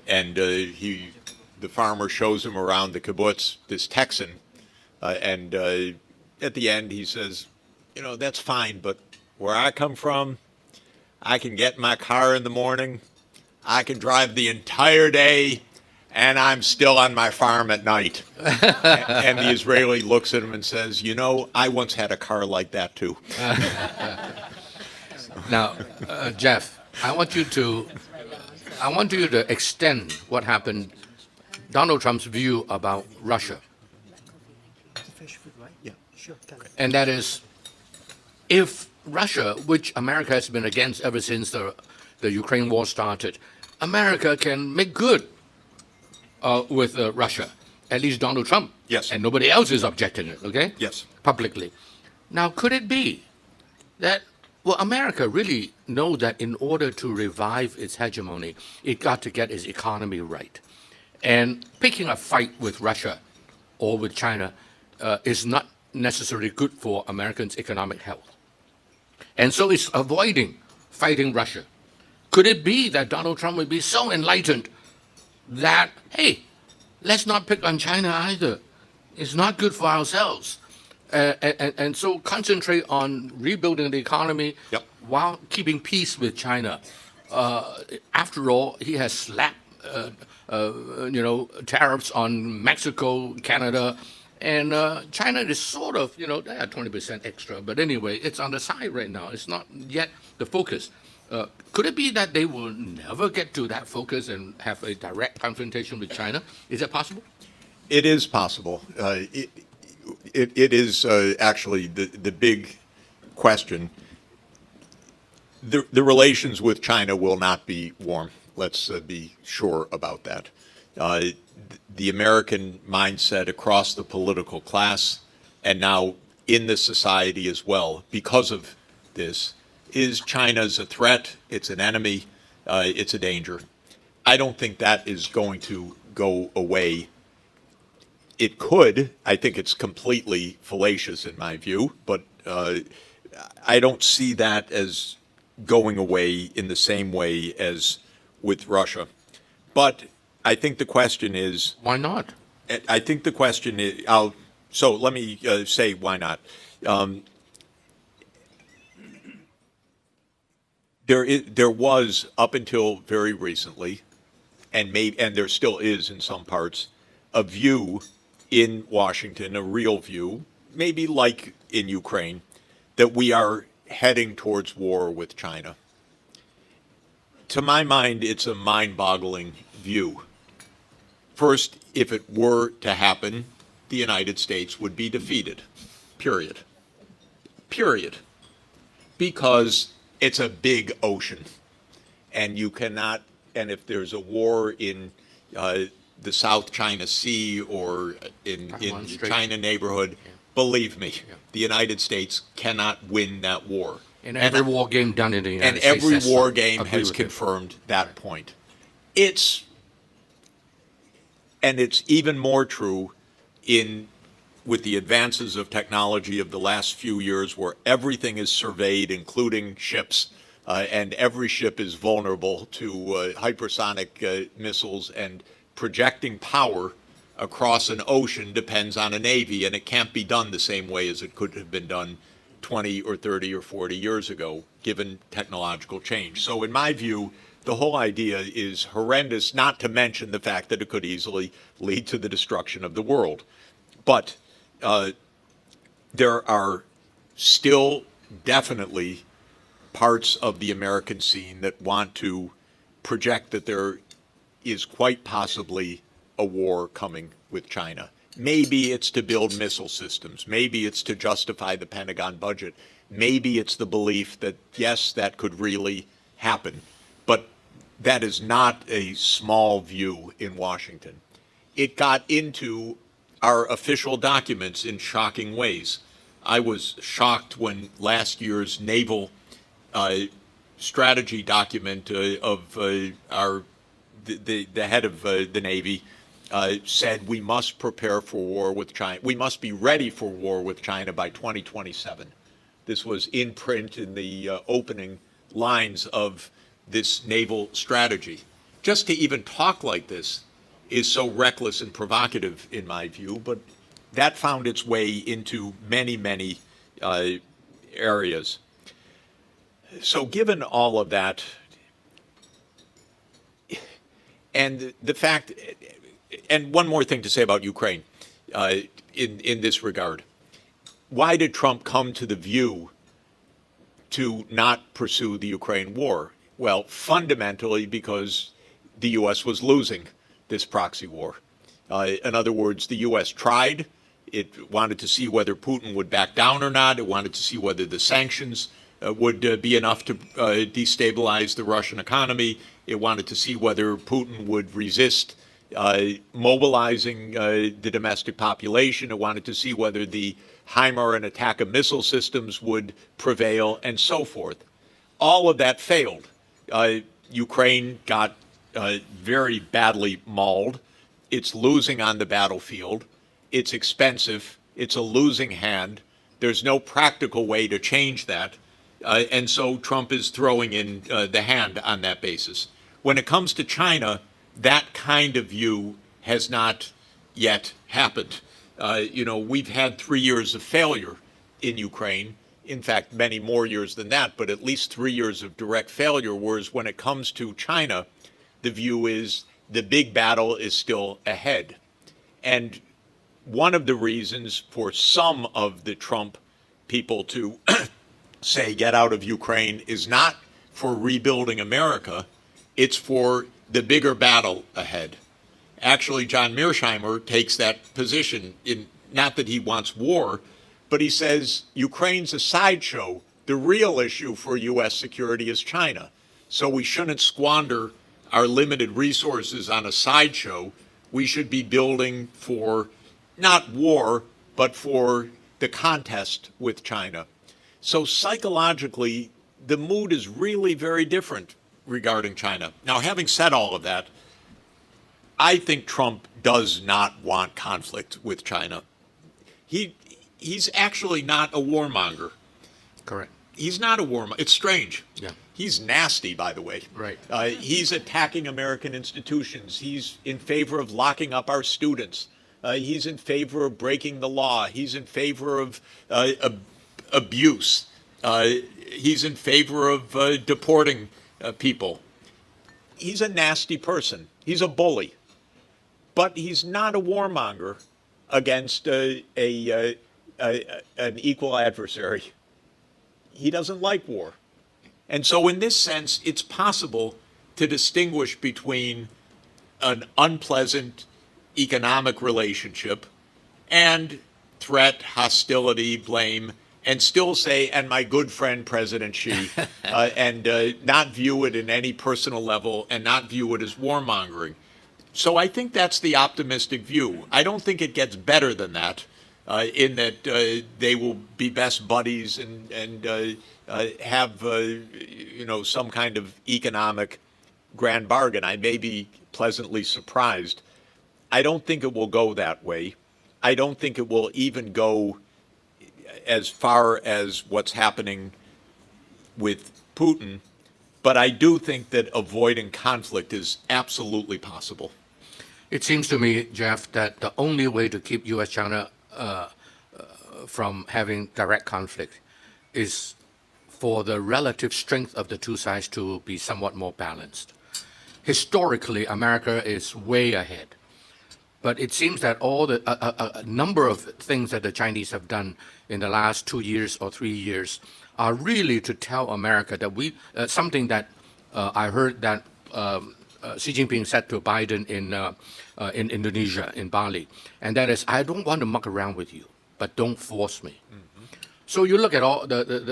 A: and the farmer shows him around the kibbutz, this Texan, and at the end he says, that's fine, but where I come from, I can get in my car in the morning, I can drive the entire day, and I'm still on my farm at night. And the Israeli looks at him and says, I once had a car like that too.
C: Now, Jeff, I want you to extend what happened, Donald Trump's view about Russia. And that is, if Russia, which America has been against ever since the Ukraine war started, America can make good with Russia. At least Donald Trump.
A: Yes.
C: And nobody else is objecting it, okay?
A: Yes.
C: Publicly. Now, could it be that, America really know that in order to revive its hegemony, it got to get its economy right. And picking a fight with Russia or with China is not necessarily good for Americans' economic health. And so it's avoiding fighting Russia. Could it be that Donald Trump would be so enlightened that, hey, let's not pick on China either. It's not good for ourselves. And so concentrate on rebuilding the economy while keeping peace with China. After all, he has slapped, tariffs on Mexico, Canada, and China is sort of, they are 20% extra. But anyway, it's on the side right now. It's not yet the focus. Could it be that they will never get to that focus and have a direct confrontation with China? Is that possible?
A: It is possible. It is actually the big question. The relations with China will not be warm. Let's be sure about that. The American mindset across the political class and now in the society as well, because of this, is China's a threat, it's an enemy, it's a danger. I don't think that is going to go away. It could. I think it's completely fallacious in my view, but I don't see that as going away in the same way as with Russia. But I think the question is...
C: Why not?
A: I think the question is... So let me say why not. there was up until very recently, and there still is in some parts, a view in Washington, a real view, maybe like in Ukraine, that we are heading towards war with China. To my mind, it's a mind-boggling view. First, if it were to happen, the United States would be defeated. Period. Period. Because it's a big ocean. And you cannot, and if there's a war in the South China Sea or in the China neighborhood, believe me, the United States cannot win that war.
C: And every war game done in the United States.
A: And every war game has confirmed that point. It's even more true with the advances of technology of the last few years, where everything is surveyed, including ships, and every ship is vulnerable to hypersonic missiles, and projecting power across an ocean depends on a navy, and it can't be done the same way as it could have been done 20 or 30 or 40 years ago, given technological change. So in my view, the whole idea is horrendous, not to mention the fact that it could easily lead to the destruction of the world. But there are still definitely parts of the American scene that want to project that there is quite possibly a war coming with China. Maybe it's to build missile systems. Maybe it's to justify the Pentagon budget. Maybe it's the belief that, yes, that could really happen. But that is not a small view in Washington. It got into our official documents in shocking ways. I was shocked when last year's naval strategy document of the head of the Navy said we must prepare for war with China. We must be ready for war with China by 2027. This was in print in the opening lines of this naval strategy. Just to even talk like this is so reckless and provocative in my view, but that found its way into many, many areas. So given all of that, and the fact, and one more thing to say about Ukraine in this regard. Why did Trump come to the view to not pursue the Ukraine war? Well, fundamentally because the U.S. was losing this proxy war. In other words, the U.S. tried. It wanted to see whether Putin would back down or not. It wanted to see whether the sanctions would be enough to destabilize the Russian economy. It wanted to see whether Putin would resist mobilizing the domestic population. It wanted to see whether the HIMARS and ATACMS missile systems would prevail, and so forth. All of that failed. Ukraine got very badly mauled. It's losing on the battlefield. It's expensive. It's a losing hand. There's no practical way to change that. And so Trump is throwing in the hand on that basis. When it comes to China, that kind of view has not yet happened. We've had 3 years of failure in Ukraine. In fact, many more years than that, but at least 3 years of direct failure, whereas when it comes to China, the view is the big battle is still ahead. And one of the reasons for some of the Trump people to say get out of Ukraine is not for rebuilding America, it's for the bigger battle ahead. Actually, John Mearsheimer takes that position, in not that he wants war, but he says Ukraine's a sideshow. The real issue for U.S. security is China. So we shouldn't squander our limited resources on a sideshow. We should be building for not war, but for the contest with China. So psychologically, the mood is really very different regarding China. Now, having said all of that, I think Trump does not want conflict with China. He's actually not a warmonger.
C: Correct.
A: He's not a warmonger. It's strange.
C: Yeah.
A: He's nasty, by the way.
C: Right.
A: He's attacking American institutions. He's in favor of locking up our students. He's in favor of breaking the law. He's in favor of abuse. He's in favor of deporting people. He's a nasty person. He's a bully. But he's not a warmonger against an equal adversary. He doesn't like war. And so in this sense, it's possible to distinguish between an unpleasant economic relationship and threat, hostility, blame, and still say, and my good friend President Xi, and not view it in any personal level and not view it as warmongering. So I think that's the optimistic view. I don't think it gets better than that, in that they will be best buddies and have some kind of economic grand bargain. I may be pleasantly surprised. I don't think it will go that way. I don't think it will even go as far as what's happening with Putin, but I do think that avoiding conflict is absolutely possible.
C: It seems to me, Jeff, that the only way to keep U.S.-China from having direct conflict is for the relative strength of the two sides to be somewhat more balanced. Historically, America is way ahead. But it seems that all the a number of things that the Chinese have done in the last 2 years or 3 years are really to tell America that we something that I heard that Xi Jinping said to Biden in Indonesia, in Bali, and that is, I don't want to muck around with you, but don't force me. Mm-hmm. So you look at all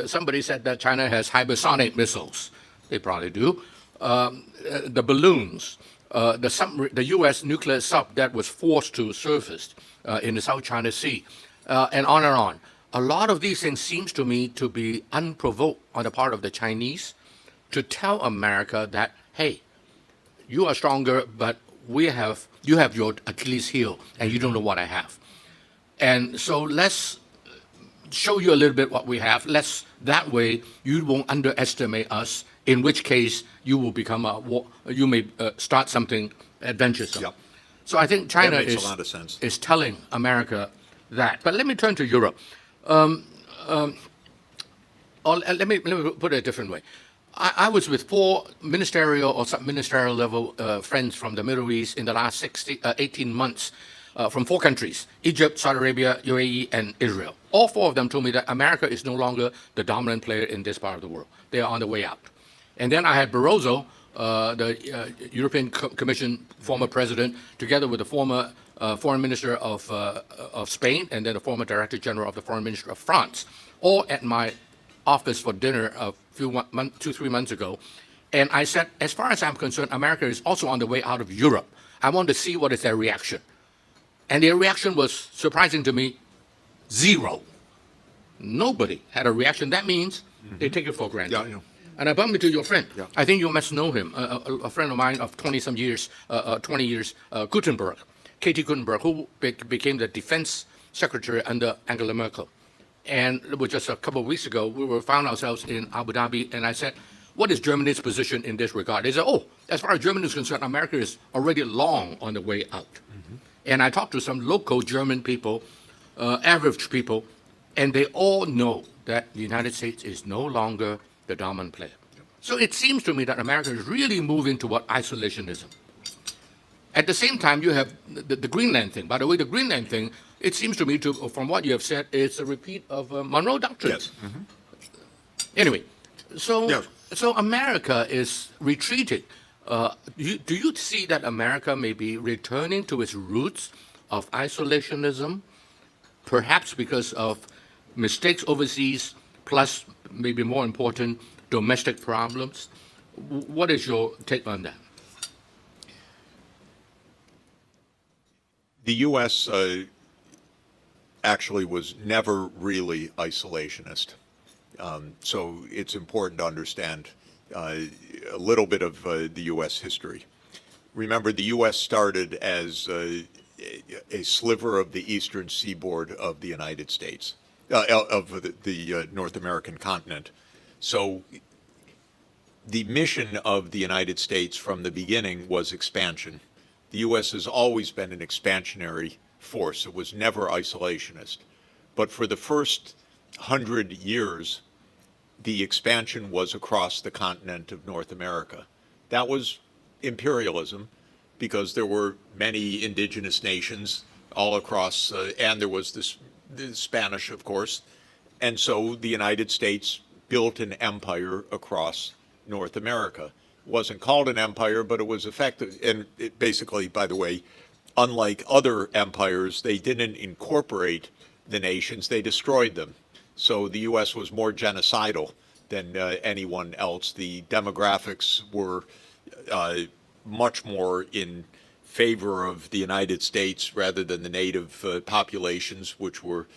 C: somebody said that China has hypersonic missiles. They probably do. The balloons. The U.S. nuclear sub that was forced to surface in the South China Sea, and on and on. A lot of these things seems to me to be unprovoked on the part of the Chinese to tell America that, hey, you are stronger, but you have your Achilles heel, and you don't know what I have. And so let's show you a little bit what we have. That way you won't underestimate us, in which case you will become you may start something adventuresome.
A: Yep.
C: So I think China
A: that makes a lot of sense.
C: is telling America that. But let me turn to Europe. Let me put it a different way. I was with 4 ministerial or sub-ministerial level friends from the Middle East in the last 18 months from 4 countries: Egypt, Saudi Arabia, UAE, and Israel. All 4 of them told me that America is no longer the dominant player in this part of the world. They are on the way out. And then I had Barroso, the European Commission former president, together with the former foreign minister of Spain, and then the former director general of the foreign ministry of France, all at my office for dinner a 2-3 months ago. And I said, as far as I'm concerned, America is also on the way out of Europe. I want to see what is their reaction. And their reaction was surprising to me: 0. Nobody had a reaction. That means they take it for granted.
A: Yeah.
C: And I bumped into your friend.
A: Yeah.
C: I think you must know him, a friend of mine of 20 years, Gutenberg, Katie Gutenberg, who became the defense secretary under Angela Merkel. And it was just a couple of weeks ago, we found ourselves in Abu Dhabi, and I said, what is Germany's position in this regard? They said, oh, as far as Germany is concerned, America is already long on the way out. Mm-hmm. And I talked to some local German people, average people, and they all know that the United States is no longer the dominant player. So it seems to me that America is really moving toward isolationism. At the same time, you have the Greenland thing. By the way, the Greenland thing, it seems to me, from what you have said, it's a repeat of Monroe Doctrine.
A: Yes. Mm-hmm.
C: Anyway, so
A: Yes.
C: so America is retreating. Do you see that America may be returning to its roots of isolationism, perhaps because of mistakes overseas, plus maybe more important, domestic problems? What is your take on that?
A: The U.S. Actually was never really isolationist. So it's important to understand a little bit of the U.S. history. Remember, the U.S. started as a sliver of the eastern seaboard of the United States, of the North American continent. So the mission of the United States from the beginning was expansion. The U.S. has always been an expansionary force. It was never isolationist. But for the first 100 years, the expansion was across the continent of North America. That was imperialism, because there were many indigenous nations all across, and there was the Spanish, of course. And so the United States built an empire across North America. It wasn't called an empire, but it was effective. And it basically, by the way, unlike other empires, they didn't incorporate the nations, they destroyed them. So the U.S. was more genocidal than anyone else. The demographics were much more in favor of the United States rather than the native populations, which were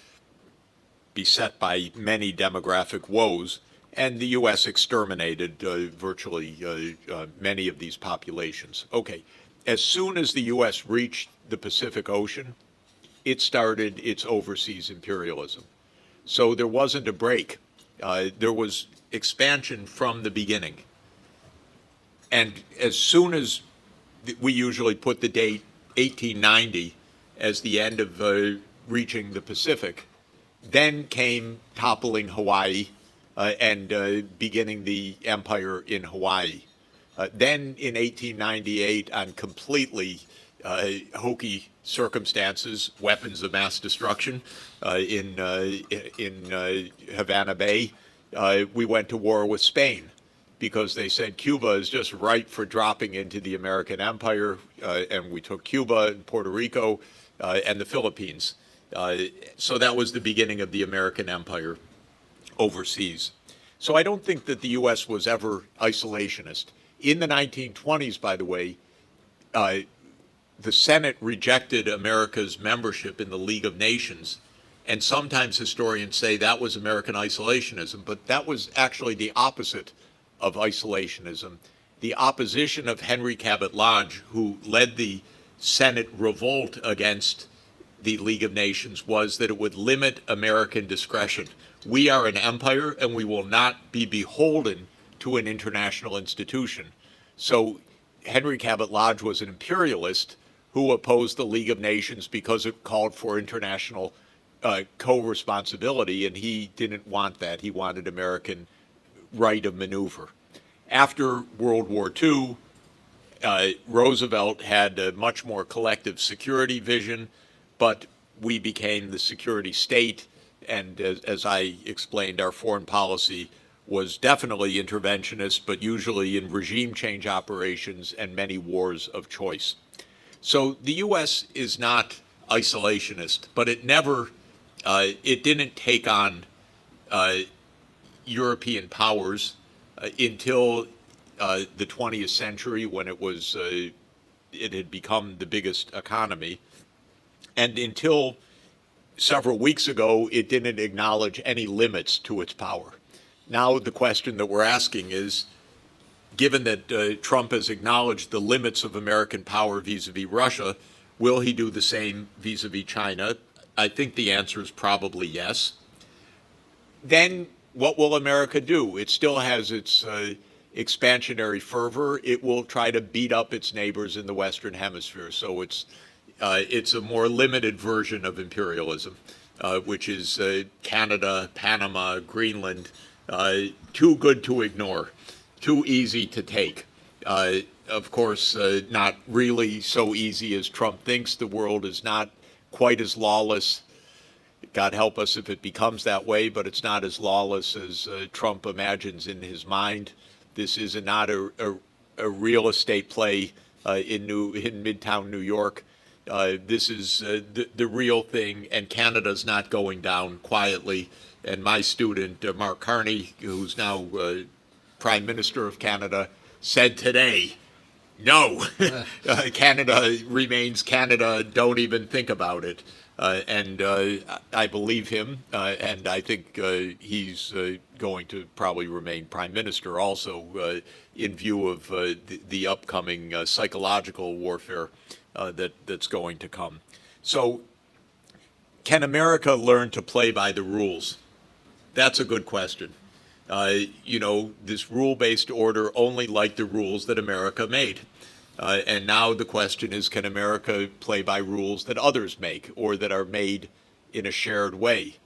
A: beset by many demographic woes. And the U.S. exterminated virtually many of these populations. Okay, as soon as the U.S. reached the Pacific Ocean, it started its overseas imperialism. So there wasn't a break. There was expansion from the beginning. And as soon as we usually put the date 1890 as the end of reaching the Pacific, then came toppling Hawaii and beginning the empire in Hawaii. Then in 1898, on completely hokey circumstances, weapons of mass destruction in Havana Bay, we went to war with Spain, because they said Cuba is just ripe for dropping into the American empire, and we took Cuba and Puerto Rico and the Philippines. So that was the beginning of the American empire overseas. So I don't think that the U.S. was ever isolationist. In the 1920s, by the way, the Senate rejected America's membership in the League of Nations, and sometimes historians say that was American isolationism, but that was actually the opposite of isolationism. The opposition of Henry Cabot Lodge, who led the Senate revolt against the League of Nations, was that it would limit American discretion. We are an empire, and we will not be beholden to an international institution. So Henry Cabot Lodge was an imperialist who opposed the League of Nations because it called for international co-responsibility, and he didn't want that. He wanted American right of maneuver. After World War II, Roosevelt had a much more collective security vision, but we became the security state, and as I explained, our foreign policy was definitely interventionist, but usually in regime change operations and many wars of choice. So the U.S. is not isolationist, but it never, it didn't take on European powers until the 20th century, when it had become the biggest economy. And until several weeks ago, it didn't acknowledge any limits to its power. Now the question that we're asking is, given that Trump has acknowledged the limits of American power vis-a-vis Russia, will he do the same vis-a-vis China? I think the answer is probably yes. Then what will America do? It still has its expansionary fervor. It will try to beat up its neighbors in the Western Hemisphere. So it's a more limited version of imperialism, which is Canada, Panama, Greenland, too good to ignore, too easy to take. Of course, not really so easy as Trump thinks. The world is not quite as lawless. God help us if it becomes that way, but it's not as lawless as Trump imagines in his mind. This is not a real estate play in Midtown New York. This is the real thing, and Canada's not going down quietly. And my student, Mark Carney, who's now Prime Minister of Canada, said today, no, Canada remains Canada, don't even think about it. And I believe him, and I think he's going to probably remain Prime Minister also, in view of the upcoming psychological warfare that's going to come. So can America learn to play by the rules? That's a good question. This rule-based order only liked the rules that America made. And now the question is, can America play by rules that others make or that are made in a shared way?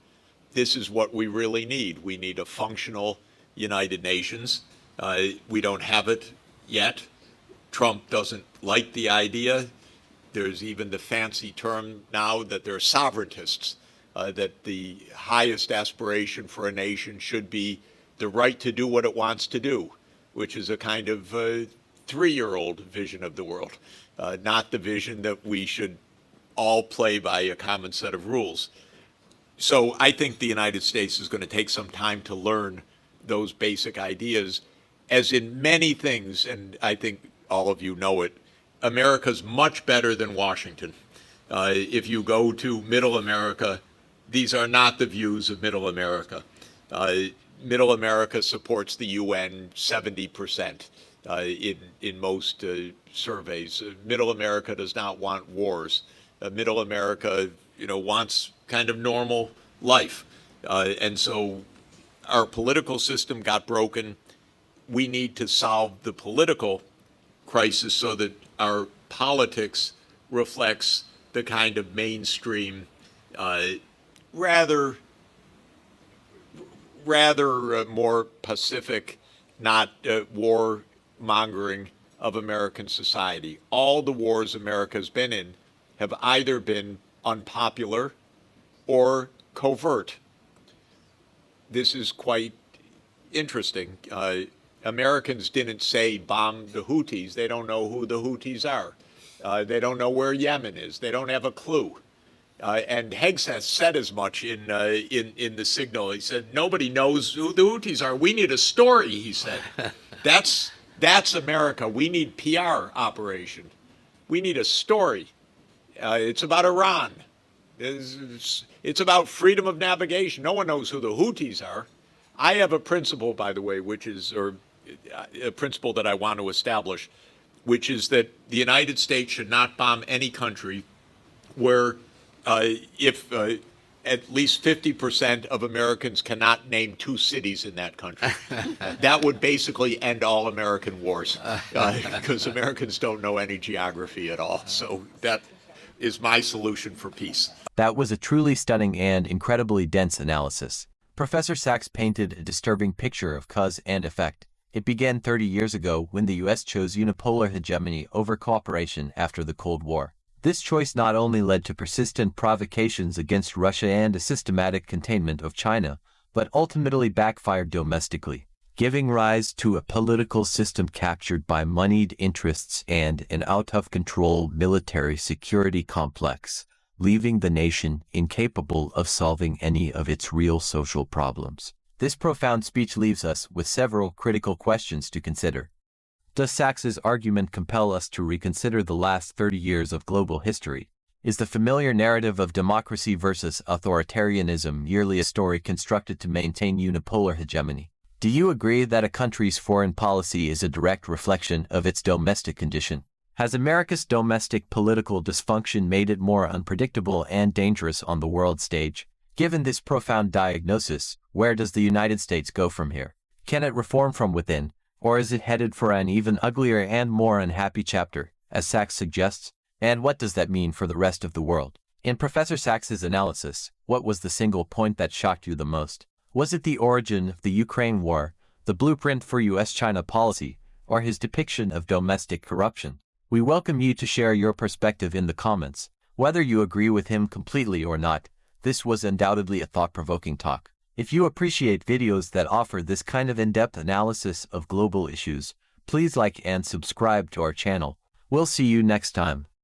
A: This is what we really need. We need a functional United Nations. We don't have it yet. Trump doesn't like the idea. There's even the fancy term now that they're sovereigntists, that the highest aspiration for a nation should be the right to do what it wants to do, which is a kind of three-year-old vision of the world, not the vision that we should all play by a common set of rules. So I think the United States is going to take some time to learn those basic ideas. As in many things, and I think all of you know it, America's much better than Washington. If you go to Middle America, these are not the views of Middle America. Middle America supports the UN 70% in most surveys. Middle America does not want wars. Middle America, wants kind of normal life. And so our political system got broken. We need to solve the political crisis so that our politics reflects the kind of mainstream, rather more pacific, not war-mongering of American society. All the wars America's been in have either been unpopular or covert. This is quite interesting. Americans didn't say bomb the Houthis. They don't know who the Houthis are. They don't know where Yemen is. They don't have a clue. And Hegseth said as much in the signal. He said, nobody knows who the Houthis are. We need a story, he said. That's America. We need PR operation. We need a story. It's about Iran. It's about freedom of navigation. No one knows who the Houthis are. I have a principle, by the way, or a principle that I want to establish, which is that the United States should not bomb any country where if at least 50% of Americans cannot name two cities in that country. That would basically end all American wars, because Americans don't know any geography at all. So that is my solution for peace.
B: That was a truly stunning and incredibly dense analysis. Professor Sachs painted a disturbing picture of cause and effect. It began 30 years ago when the U.S. chose unipolar hegemony over cooperation after the Cold War. This choice not only led to persistent provocations against Russia and a systematic containment of China, but ultimately backfired domestically, giving rise to a political system captured by moneyed interests and an out-of-control military security complex, leaving the nation incapable of solving any of its real social problems. This profound speech leaves us with several critical questions to consider. Does Sachs's argument compel us to reconsider the last 30 years of global history? Is the familiar narrative of democracy versus authoritarianism merely a story constructed to maintain unipolar hegemony? Do you agree that a country's foreign policy is a direct reflection of its domestic condition? Has America's domestic political dysfunction made it more unpredictable and dangerous on the world stage? Given this profound diagnosis, where does the United States go from here? Can it reform from within, or is it headed for an even uglier and more unhappy chapter, as Sachs suggests? And what does that mean for the rest of the world? In Professor Sachs's analysis, what was the single point that shocked you the most? Was it the origin of the Ukraine war, the blueprint for U.S.-China policy, or his depiction of domestic corruption? We welcome you to share your perspective in the comments. Whether you agree with him completely or not, this was undoubtedly a thought-provoking talk. If you appreciate videos that offer this kind of in-depth analysis of global issues, please like and subscribe to our channel. We'll see you next time.